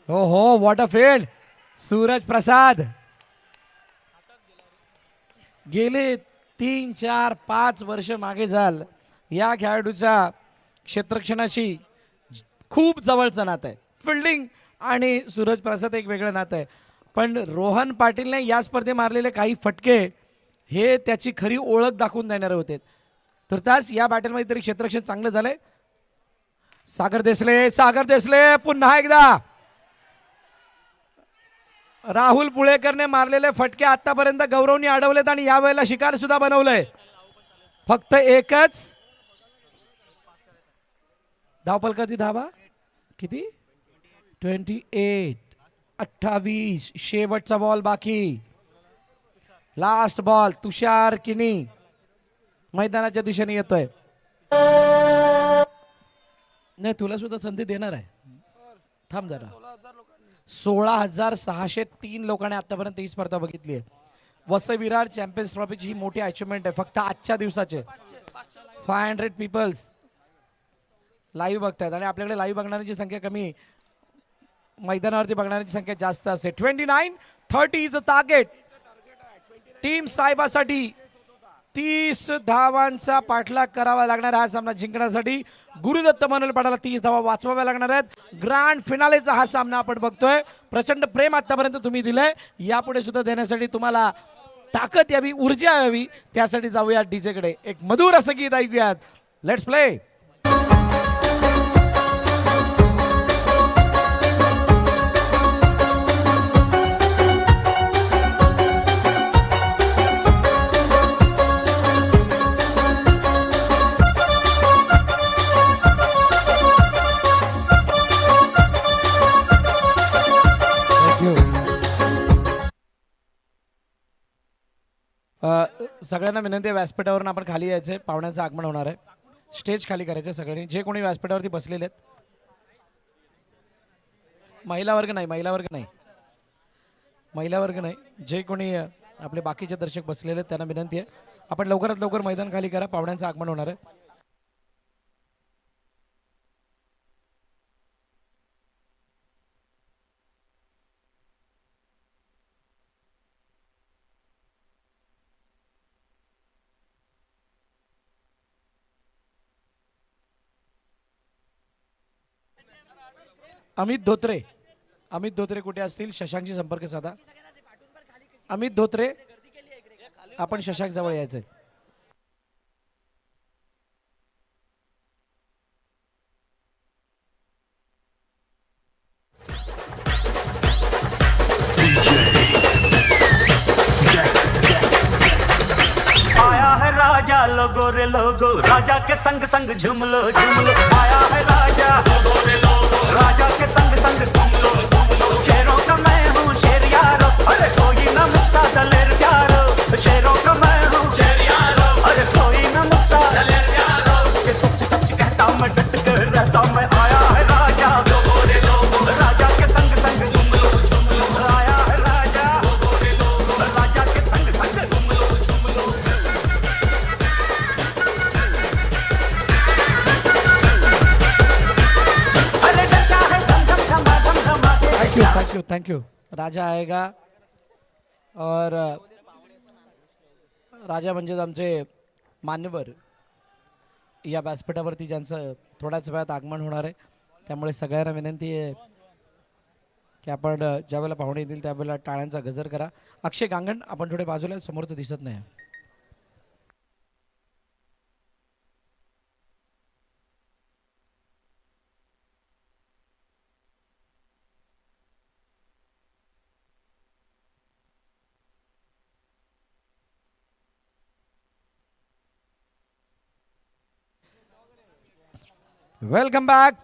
हो what a field. Suraj Prasad गेले 3, 4, 5 वर्ष मागे जाल, या खेळाडूच्या क्षेत्ररक्षणाशी खूप जवळचं नातं आहे. फिल्डिंग आणि सूरज प्रसाद एक वेगळं नातं आहे. पण रोहन पाटीलने या स्पर्धेत मारलेले काही फटके हे त्याची खरी ओळख दाखवून देणारे होते. तर तास या बॅटलमध्ये तरी क्षेत्ररक्षण चांगलं झालंय. सागर देसले पुन्हा एकदा. राहुल पुळेकरने मारलेले फटके आतापर्यंत गौरवनी अडवलेत आणि यावेळेला शिकार सुद्धा बनवलंय. फक्त एकच धावपल कधी धावा किती 28. 28. शेवटचा बॉल बाकी. Last ball. तुषार किनी मैदानाच्या दिशेने येतोय. नाही तुला सुद्धा संधी देणार आहे. थांब जरा. 16,603 लोकांनी आतापर्यंत ही स्पर्धा बघितली आहे. वसई विरार चॅम्पियन्स ट्रॉफीची ही मोठी अचिव्हमेंट आहे. फक्त आजच्या दिवसाचे 500 पीपल्स लाईव्ह बघतायत आणि आपल्याकडे लाईव्ह बघणाऱ्यांची संख्या कमी, मैदानावरती बघणाऱ्यांची संख्या जास्त असते. 29-30 इज द टार्गेट. टीम साहेबासाठी 30 धावांचा पाठलाग करावा लागणार हा सामना जिंकण्यासाठी. गुरुदत्त मनोलपाडाला 30 धावा वाचवाव्या लागणार आहेत. ग्रँड फिनालेचा हा सामना आपण बघतोय. प्रचंड प्रेम आतापर्यंत तुम्ही दिलंय, यापुढे सुद्धा देण्यासाठी तुम्हाला ताकद यावी, ऊर्जा यावी, त्यासाठी जाऊया डीजे कडे. एक मधुर असं गीत ऐकूयात. Let's play. सगळ्यांना विनंती आहे, व्यासपीठावरून आपण खाली यायचंय. पाहुण्यांचं आगमन होणार आहे. स्टेज खाली करायचं सगळ्यांनी. जे कोणी व्यासपीठावरती बसलेले आहेत, महिला वर्ग नाही, जे कोणी आपले बाकीचे दर्शक बसलेले आहेत त्यांना विनंती आहे, आपण लवकरात लवकर मैदान खाली करा. पाहुण्यांचं आगमन होणार आहे. अमित धोत्रे कुठे असतील? शशांकशी संपर्क साधा. अमित धोत्रे, आपण शशांक जवळ यायचंय. आया है राजा लोगो रे लोगो, राजा के संग संग झूम लो झूम लो. आया है राजा लोगो रे लोगो, राजा के संग संग झूम लो झूम लो. शेरों का मैं हूँ शेर यारो, अरे कोई न मुझसा दलेर प्यारो. शेरों का मैं हूँ शेर यारो, अरे कोई न मुझसा दलेर प्यारो. ये सच सच कहता मैं डट कर रहता मैं. आया है राजा लोगो रे लोगो, राजा के संग संग झूम लो झूम लो. आया है राजा लोगो रे लोगो, राजा के संग संग झूम लो झूम लो. Thank you. राजा आएगा और राजा म्हणजे आमचे मान्यवर या व्यासपीठावरती ज्यांचं थोड्याच वेळात आगमन होणार आहे. त्यामुळे सगळ्यांना विनंती आहे की आपण ज्यावेळेला पाहुणे येतील त्यावेळेला टाळ्यांचा गजर करा. अक्षय गांगण, आपण थोडे बाजूला, समोर तर दिसत नाही. Welcome back.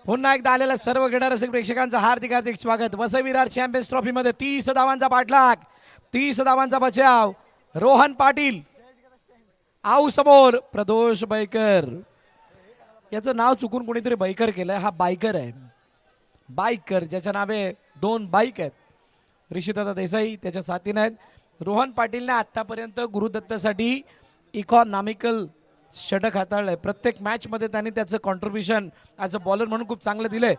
पुन्हा एकदा आलेल्या सर्व क्रीडा रसिक प्रेक्षकांचं हार्दिक हार्दिक स्वागत. वसई विरार चॅम्पियन्स ट्रॉफी मध्ये 30 धावांचा पाठलाग, 30 धावांचा बचाव. रोहन पाटील आऊ समोर प्रदोष बैकर. याचं नाव चुकून कोणीतरी बैकर केलंय, हा बायकर आहे. बायकर ज्याच्या नावे 2 बाईक आहेत. ऋषिदादा देसाई त्याच्या साथीने आहेत. रोहन पाटीलने आतापर्यंत गुरुदत्तासाठी इकॉनॉमिकल षटक हाताळलंय. प्रत्येक मॅच मध्ये त्यांनी त्याचं कॉन्ट्रीब्युशन ॲज अ बॉलर म्हणून खूप चांगलं दिलंय.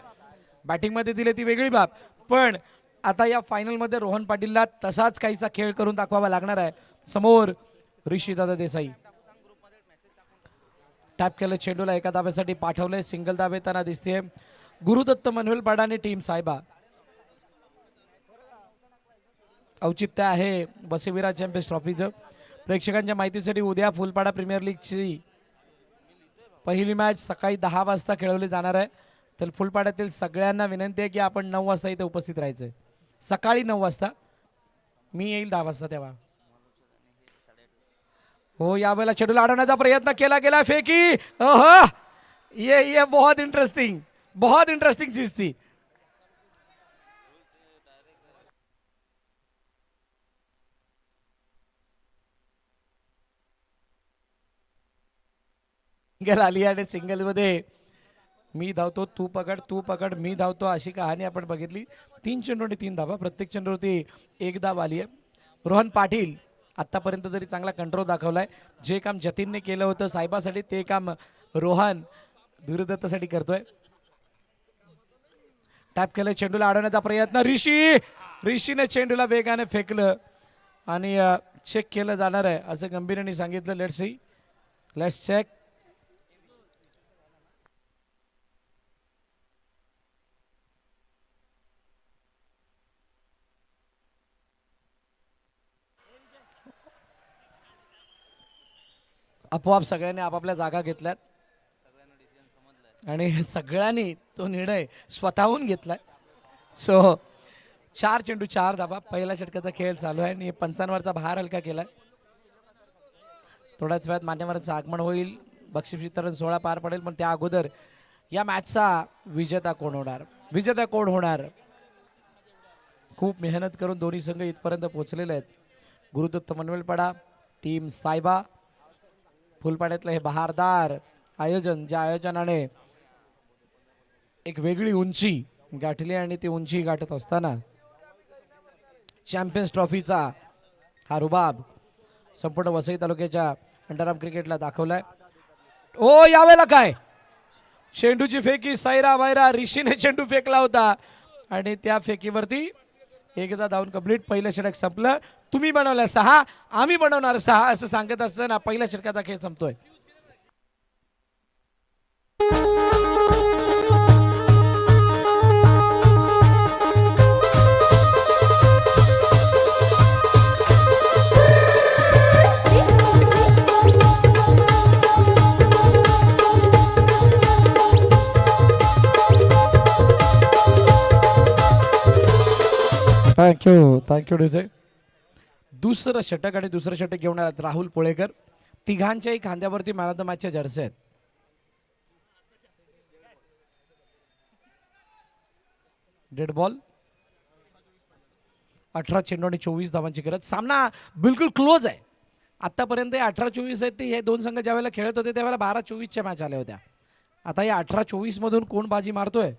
बॅटिंगमध्ये दिले ती वेगळी बाब, पण आता या फायनलमध्ये रोहन पाटीलला तसाच काहीसा खेळ करून दाखवावा लागणार आहे. समोर ऋषिदादा देसाई. टॅप केलं चेंडूला, एका धाब्यासाठी पाठवलंय. सिंगल धाब येताना दिसते. गुरुदत्त मनवेलपाडा आणि टीम सायबा. औचित्य आहे बसविरा चॅम्पियन्स ट्रॉफीचं. प्रेक्षकांच्या माहितीसाठी उद्या फुलपाडा प्रीमियर लीगची पहिली मॅच सकाळी 10 वाजता खेळवली जाणार आहे. तर फुलपाड्यातील सगळ्यांना विनंती आहे की आपण 9 वाजता इथे उपस्थित राहायचंय. सकाळी 9 वाजता. मी येईल 10 वाजता तेव्हा. हो, यावेळेला चेंडूला अडवण्याचा प्रयत्न केला गेला. फेकी. ये बहुत इंटरेस्टिंग चीज थी. सिंगल आली आणि सिंगल मध्ये मी धावतो, तू पकड, मी धावतो, अशी कहाणी आपण बघितली. 3 चेंडूंनी 3 धावा. प्रत्येक चेंडूवरती 1 धाव आली आहे. रोहन पाटील आतापर्यंत तरी चांगला कंट्रोल दाखवलाय. जे काम जतीनने केलं होतं साहेबासाठी ते काम रोहन गुरुदत्तासाठी करतोय. टॅप केलं, चेंडूला अडवण्याचा प्रयत्न. ऋषीने चेंडूला वेगाने फेकलं आणि चेक केलं जाणार आहे असं गंभीरने सांगितलं. Let's check. आपोआप सगळ्यांनी आपापल्या जागा घेतल्यात आणि सगळ्यांनी तो निर्णय स्वतःहून घेतलाय. सो 4 चेंडू 4 धाबा. पहिल्या षटकाचा खेळ चालू आहे आणि पंचांवरचा भार हलका केलाय. थोड्याच वेळात मान्यवरांचं आगमन होईल. बक्षीस वितरण सोहळा पार पडेल, पण त्या अगोदर या मॅचचा विजेता कोण होणार. खूप मेहनत करून दोन्ही संघ इथपर्यंत पोहोचलेले आहेत. गुरुदत्त मनवेलपाडा, टीम सायबा. फुलपाड्यातलं हे बहारदार आयोजन, ज्या आयोजनाने एक वेगळी उंची गाठली आणि ती उंची गाठत असताना चॅम्पियन्स ट्रॉफीचा हा रुबाब संपूर्ण वसई तालुक्याच्या अंडरआर्म क्रिकेटला दाखवलाय. ओ, यावेळेला काय चेंडूची फेकी. सैरा वैरा ऋषीने चेंडू फेकला होता आणि त्या फेकीवरती एकदा धावून कंप्लीट. पहिलं षटक संपलं. तुम्ही बनवलं 6, आम्ही बनवणार 6 असं सांगत असताना पहिल्या षटकाचा खेळ संपतोय. Thank you DJ. दुसरं षटक घेऊन आलात राहुल पोळेकर. तिघांच्याही खांद्यावरती मॅन ऑफ द मॅचच्या जर्सी आहेत. Dead ball. 18 चेंडू आणि 24 धावांची गरज. सामना बिलकुल क्लोज आहे. आतापर्यंत 18-24 आहेत. ते हे दोन संघ ज्यावेळेला खेळत होते त्यावेळेला 12-24च्या मॅच आल्या होत्या. आता या 18-24 मधून कोण बाजी मारतोय.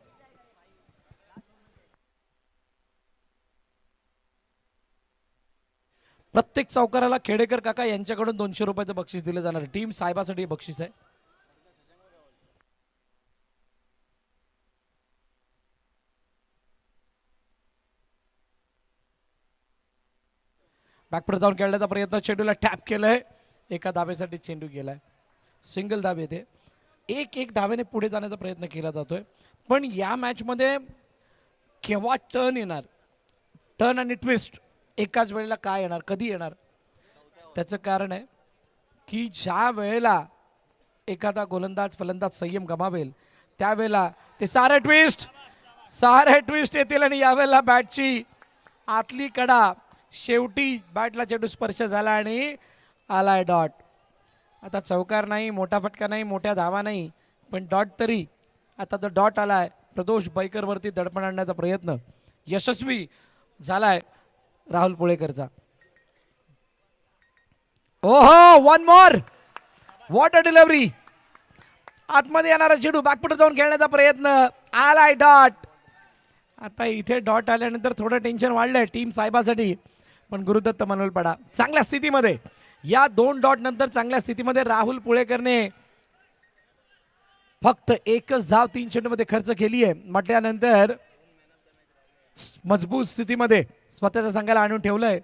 प्रत्येक चौकाराला खेडेकर काका यांच्याकडून 200 रुपयाचं बक्षीस दिलं जाणार. टीम साहेबासाठी बक्षीस आहे. बॅकपुढे जाऊन खेळण्याचा प्रयत्न. चेंडूला टॅप केलंय. एका धाब्यासाठी चेंडू गेलाय. सिंगल धाब येते. एक धाब्याने पुढे जाण्याचा प्रयत्न केला जातोय. पण या मॅच मध्ये केव्हा टर्न येणार, टर्न आणि ट्विस्ट एकाच वेळेला काय येणार, कधी येणार, त्याचं कारण आहे की ज्या वेळेला एखादा गोलंदाज फलंदाज संयम गमावेल त्यावेळेला ते सारे ट्विस्ट येतील आणि यावेळेला बॅटची आतली कडा शेवटी बॅटला चेंडू स्पर्श झाला आणि आलाय डॉट. आता चौकार नाही, मोठा फटका नाही, मोठ्या धावा नाही, पण डॉट तरी. आता तो डॉट आलाय. प्रदोष बैकर वरती दडपण आणण्याचा प्रयत्न यशस्वी झालाय राहुल पोळेकरचा. ओहो, one more. What a delivery. आतमध्ये येणारा चेंडू बॅकफुट जाऊन खेळण्याचा प्रयत्न. आलाय डॉट. आता इथे डॉट आल्यानंतर थोडं टेन्शन वाढलंय टीम साहेबासाठी, पण गुरुदत्त मनोलपाडा चांगल्या स्थितीमध्ये. या 2 डॉट नंतर चांगल्या स्थितीमध्ये राहुल पुळेकरने फक्त एकच धाव 3 चेंडूमध्ये खर्च केली आहे म्हटल्यानंतर मजबूत स्थितीमध्ये स्वतःच्या संघाला आणून ठेवलंय.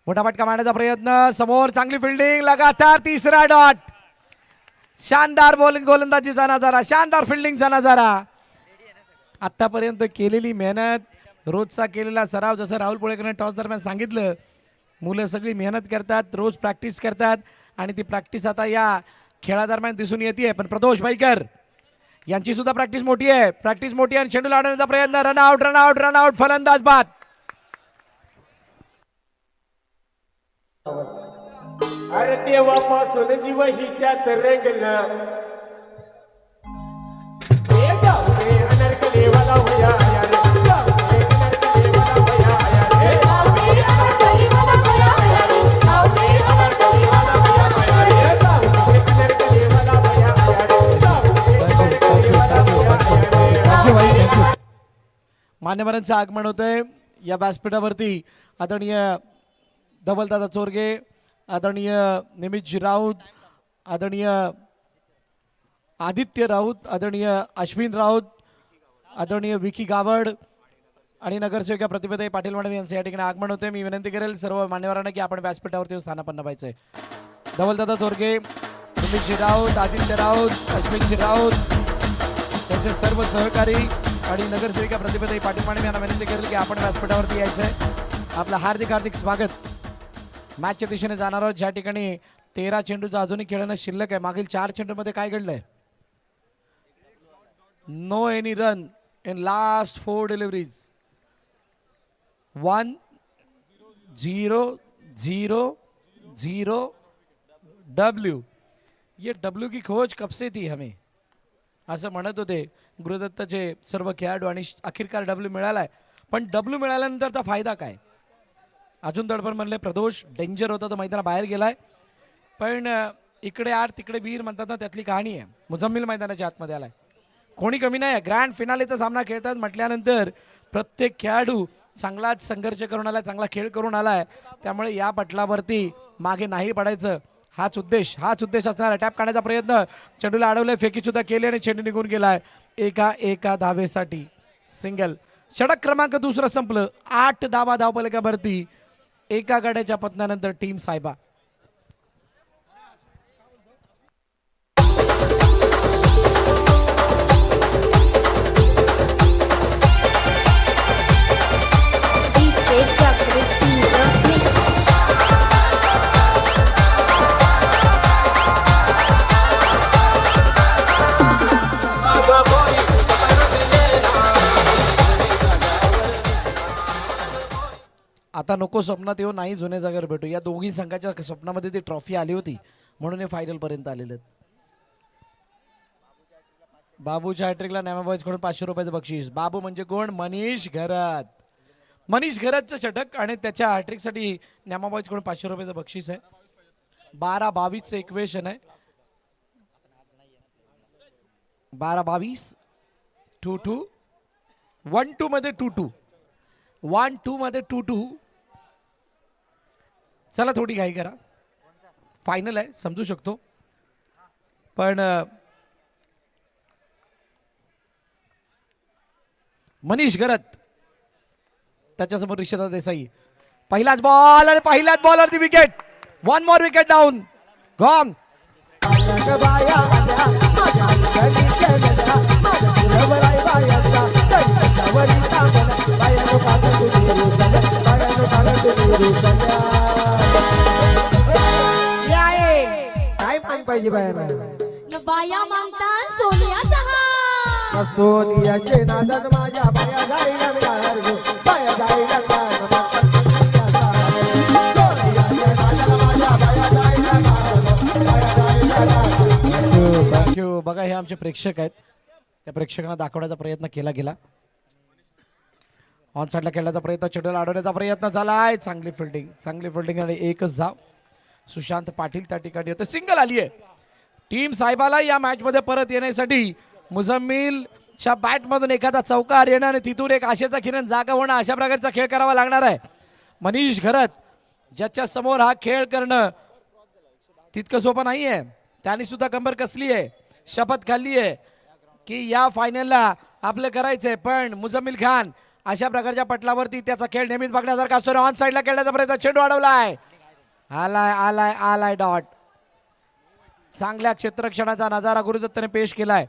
मोठा फटका मारण्याचा प्रयत्न. समोर चांगली फिल्डिंग. लगातार तिसरा डॉट. शानदार बॉलिंग गोलंदाजीचा नजारा, शानदार फिल्डिंगचा नजारा. आतापर्यंत केलेली मेहनत, रोजचा केलेला सराव, जसं राहुल पुळेकरने टॉस दरम्यान सांगितलं, मुलं सगळी मेहनत करतात, रोज प्रॅक्टिस करतात आणि ती प्रॅक्टिस आता या खेळादरम्यान दिसून येते. पण प्रदोष भाईकर यांची सुद्धा प्रॅक्टिस मोठी आहे. प्रॅक्टिस मोठी आहे आणि चेंडू लावण्याचा प्रयत्न. Run out run out run out. फलंदाज बाद. अरे देवापासून जीव हिच्यात रंगला. मान्यवरांचं आगमन होतंय या व्यासपीठावरती. आदरणीय धवलदादा चोरगे, आदरणीय निमितजी राऊत, आदरणीय आदित्य राऊत, आदरणीय अश्विन राऊत, आदरणीय विकी गावड आणि नगरसेविका प्रतिभाताई पाटील मॅडम यांचं या ठिकाणी आगमन होते. मी विनंती करेल सर्व मान्यवरांना की आपण व्यासपीठावरती स्थानापन्न व्हायचंय. धवलदादा चोरगे, निमितजी राऊत, आदित्य राऊत, अश्विनजी राऊत, त्यांचे सर्व सहकारी आणि नगरसेविका प्रतिभाताई पाटील मॅडम यांना विनंती करेल की आपण व्यासपीठावरती यायचंय. आपलं हार्दिक हार्दिक स्वागत. मॅचच्या दिशेने जाणार आहोत, ज्या ठिकाणी 13 चेंडूचं अजूनही खेळणं शिल्लक आहे. मागील 4 चेंडूमध्ये काय घडलंय? No any run in last 4 deliveries. 1 0 0 0 W. ये W की खोज कब से थी हमें, असं म्हणत होते गुरुदत्ताचे सर्व खेळाडू आणि अखेरकार W मिळालाय. पण W मिळाल्यानंतरचा फायदा काय? अजून दडपण म्हणले प्रदोष डेंजर होता, तो मैदानाबाहेर गेलाय. पण इकडे आड तिकडे वीर म्हणतात ना, त्यातली कहाणी आहे. मुजम्मिल मैदानाच्या आतमध्ये आलाय. कोणी कमी नाही. ग्रँड फिनालेचा सामना खेळतात म्हटल्यानंतर प्रत्येक खेळाडू चांगलाच संघर्ष करून आलाय, चांगला खेळ करून आलाय. त्यामुळे या पटलावरती मागे नाही पडायचं, हाच उद्देश असणार. टॅप काढण्याचा प्रयत्न, चेंडूला अडवलंय, फेकी सुद्धा केली आणि चेंडू निघून गेलाय. एका धावेसाठी सिंगल. षटक क्रमांक 2 संपलं. 8 धावा धावफलकावरती. एका गाड्याच्या पतनानंतर टीम साहेबा. आता नको स्वप्नात येऊ, नाही जुन्या जागेवर भेटू. या दोघी संघाच्या स्वप्नामध्ये ती ट्रॉफी आली होती म्हणून हे फायनल पर्यंत आलेले आहेत. बाबूच्या हॅट्रिकला नॅमाबॉईज कडून 500 रुपयाचं बक्षीस. बाबू म्हणजे कोण? मनीष घरात. मनीष घरातचं षटक आणि त्याच्या हॅट्रिकसाठी नॅमाबॉईज कडून 500 रुपयाचं बक्षीस आहे. 12-22 इक्वेशन आहे. 12-22 2-2 1-2 मध्ये 2-2 1-2 मध्ये 2-2. चला थोडी घाई करा, फायनल आहे समजू शकतो. पण मनीष घरत, त्याच्यासमोर ऋषदा देसाई. पहिलाच बॉल आणि पहिल्याच बॉलवरती wicket. 1 more wicket down. Gone. काय पाणी पाहिजे बाहेर? बाया मागता सोनिया चहा. सोनियाचे नादन माझ्या बाया जाईला मिळाल गो, बाया जाईला थँक्यू. बघा हे आमचे प्रेक्षक आहेत, त्या प्रेक्षकांना दाखवण्याचा प्रयत्न केला गेला. ऑन साईडला खेळण्याचा प्रयत्न, चेंडूला अडवण्याचा प्रयत्न झालाय. चांगली फिल्डिंग आणि एकच धाव. सुशांत पाटील त्या ठिकाणी होते. सिंगल आली आहे टीम साहेबाला या मॅच मध्ये परत येण्यासाठी. मुझम्मिलच्या बॅट मधून एखादा चौकार येणं आणि तिथून एक आशेचा किरण जागा होणं अशा प्रकारचा खेळ करावा लागणार आहे. मनीष घरत ज्याच्या समोर हा खेळ करणं तितकं सोपं नाहीये. त्यांनी सुद्धा कंबर कसली आहे, शपथ खाल्ली आहे की या फायनलला आपलं करायचंय. पण मुझम्मिल खान अशा प्रकारच्या पटलावरती त्याचा खेळ नेहमीच बघण्यासारखा असतो. ऑन साईडला खेळण्याचा प्रयत्न, चेंडू अडवलाय, आलाय आलाय आलाय डॉट. चांगल्या क्षेत्ररक्षणाचा नजारा गुरुदत्तने पेश केलाय.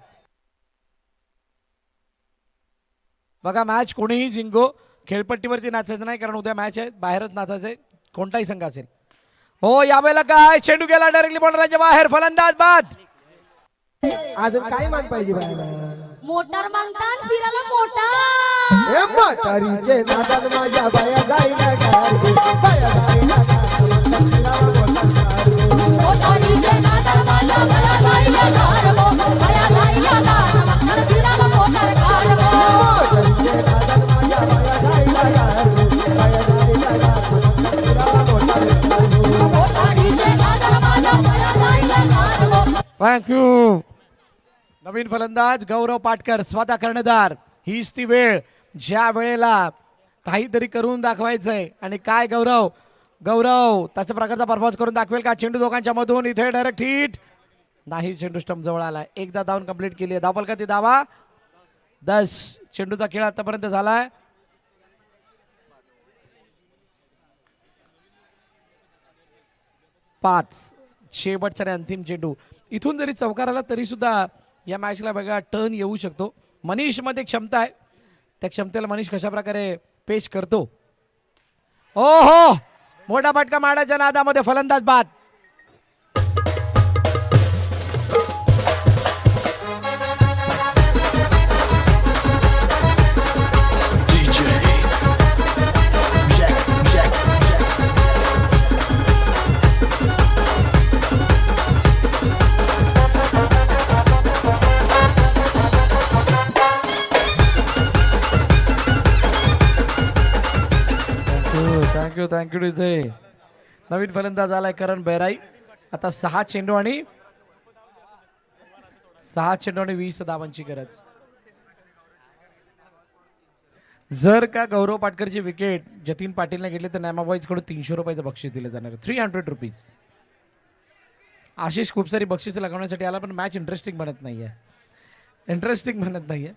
बघा मॅच कोणीही जिंको, खेळपट्टीवरती नाचायचं नाही कारण उद्या मॅच आहे, बाहेरच नाचायचंय कोणताही संघ असेल. हो यावेळेला काय चेंडू गेला डायरेक्टली बॉर्डरच्या बाहेर, फलंदाज बाद. अजून काय मान पाहिजे बाळा? मोटार मागतात फिरायला मोटार. ए म्हातारीचे नादात माझ्या बाया जाईना घर गो, बाया जाईना मोटारीचे नादात माझ्या बाया जाईना घर गो, बाया जाईना घर, फिरायला मोटार कार गो. मोटारीचे नादात माझ्या बाया जाईना घर गो, बाया जाईना फिरायला मोटार कार गो. मोटारीचे नादात माझ्या बाया जाईना घर गो. थँक्यू. नवीन फलंदाज गौरव पाटकर, स्वतः कर्णधार. हीच ती वेळ ज्या वेळेला काहीतरी करून दाखवायचंय. आणि काय गौरव, गौरव तशा प्रकारचा परफॉर्मन्स करून दाखवेल का? चेंडू दोघांच्या मधून इथे डायरेक्ट हिट नाही, चेंडू स्टंप जवळ आलाय. एकदा धावून कंप्लीट केली आहे. धावल का ती धावा 10. चेंडूचा खेळ आतापर्यंत झालाय 5. शेवटचा आणि अंतिम चेंडू. इथून जरी चौकार आला तरी सुद्धा या मॅचला बघा टर्न येऊ शकतो. मनीष मध्ये क्षमता आहे, त्या क्षमतेला मनीष कशा प्रकारे पेश करतो. ओ हो, मोठा फटका मारायच्या नादामध्ये फलंदाज बाद. Thank you thank you. इथे नवीन फलंदाज आलाय करण बेराई. आता 6 चेंडू आणि 20 धावांची गरज. जर का गौरव पाटकरची विकेट जतीन पाटीलने घेतली तर नॅमाबॉईज कडून 300 रुपयाचं बक्षीस दिलं जाणार, 300 रुपीज. आशिष खूप सारी बक्षीस लगवण्यासाठी आला पण मॅच इंटरेस्टिंग बनत नाहीये, इंटरेस्टिंग बनत नाहीये.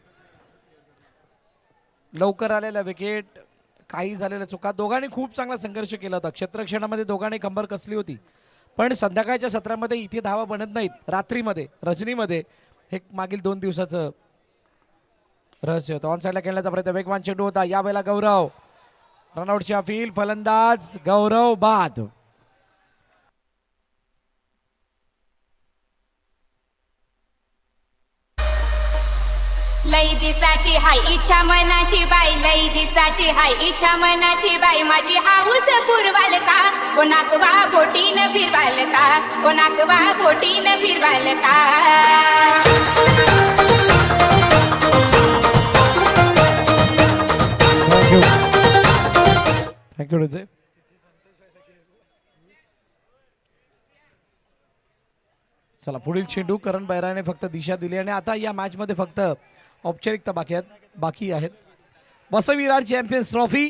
लवकर आलेला विकेट, काही झालेल्या चुका. दोघांनी खूप चांगला संघर्ष केला होता. क्षेत्ररक्षणामध्ये दोघांनी कंबर कसली होती. पण संध्याकाळच्या सत्रामध्ये इथे धावा बनत नाहीत, रात्रीमध्ये रजनीमध्ये हे मागील 2 दिवसाचं रहस्य होतं. ऑन साईडला खेळण्याचा प्रयत्न, वेगवान चेंडू होता. यावेळेला गौरव, रनआउटची अपील, फलंदाज गौरव बाद. लई दिसाची हाय इच्छा मनाची बाई, लई दिसाची हाय इच्छा मनाची बाई, माझी हाऊस पुरवाल का, कोणाकवा बोटीन फिरवाल का, कोणाकवा बोटीन फिरवाल का. थँक्यू. चला पुढील चेंडू करण बैराने फक्त दिशा दिली आणि आता या मॅच मध्ये फक्त औपचारिकता बाकी आहेत. वसविरार चॅम्पियन्स ट्रॉफी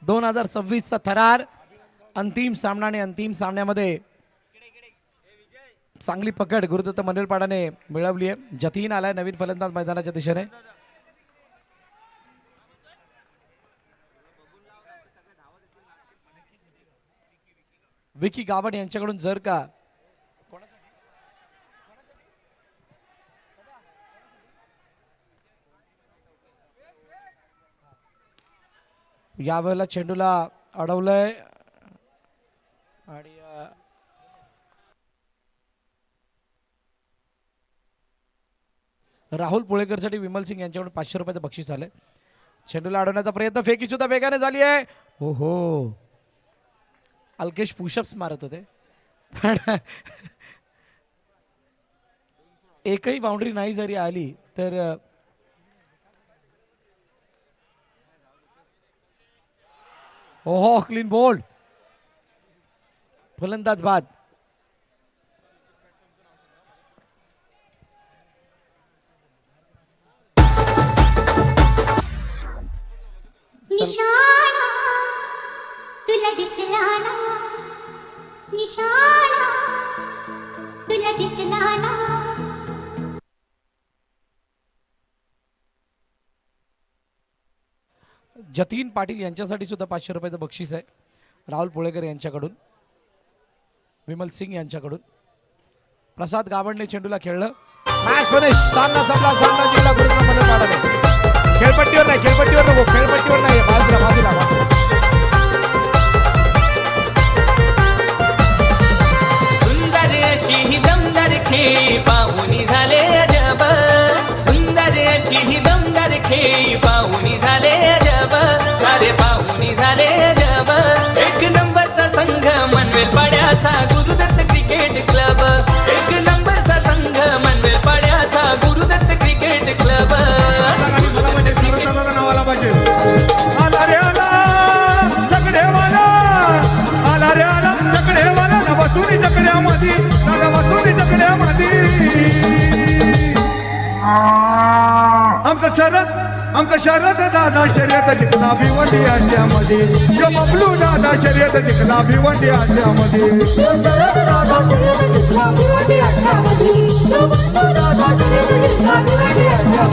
2026 चा थरार अंतिम सामना आणि अंतिम सामन्यामध्ये चांगली पकड गुरुदत्त मंडलपाडाने मिळवली आहे. जतीन आलाय नवीन फलंदाज मैदानाच्या दिशेने. विकी गावड यांच्याकडून जर का यावेळेला चेंडूला अडवलंय आणि राहुल पुळेकरसाठी विमल सिंग यांच्याकडून 500 रुपयाचं बक्षीस आलंय. चेंडूला अडवण्याचा प्रयत्न, फेकी सुद्धा वेगाने झाली आहे. हो हो, अल्केश पुशअप्स मारत होते पण एकही बाउंड्री नाही जरी आली तर ओहो, क्लीन बोल्ड, फलंदाज बाद. निशाणा तुला दिसला ना जतीन पाटील यांच्यासाठी सुद्धा 500 रुपयाचं बक्षीस आहे. राहुल पोळेकर यांच्याकडून, विमल सिंग यांच्याकडून. प्रसाद गावंडे चेंडूला खेळलं. Match finish. सामना संपला. सामना जिंकला गुरुत्व मध्ये पाडले. खेळपट्टीवर नाही, खेळपट्टीवर नको, खेळपट्टीवर नाही, बाजूला बाजूला बाजूला. सुंदर अशी ही दमदार खेळी पाहुणी झाले अजब, सुंदर अशी ही दमदार खेळी पाहुणी झाले अजब, सारे पाहुणी झाले अजब. एक नंबरचा संघ मनवेल पाड्याचा गुरुदत्त क्रिकेट क्लब, एक नंबरचा संघ मनवेल पाड्याचा गुरुदत्त क्रिकेट क्लब. नावाला पाहिजे. आला रे आला चकडेवाला, आला रे आला चकडेवाला, बसून चकड्यामध्ये, बसून चकड्यामध्ये. आमचं शरद दादा शर्यत जिंकला भिवंडी अड्ड्यामध्ये, जो बबलू दादा शर्यत जिंकला भिवंडी अड्ड्यामध्ये. शरद दादा शर्यत जिंकला भिवंडी अड्ड्यामध्ये, दादा शर्यत जिंकला भिवंडी अड्ड्यामध्ये.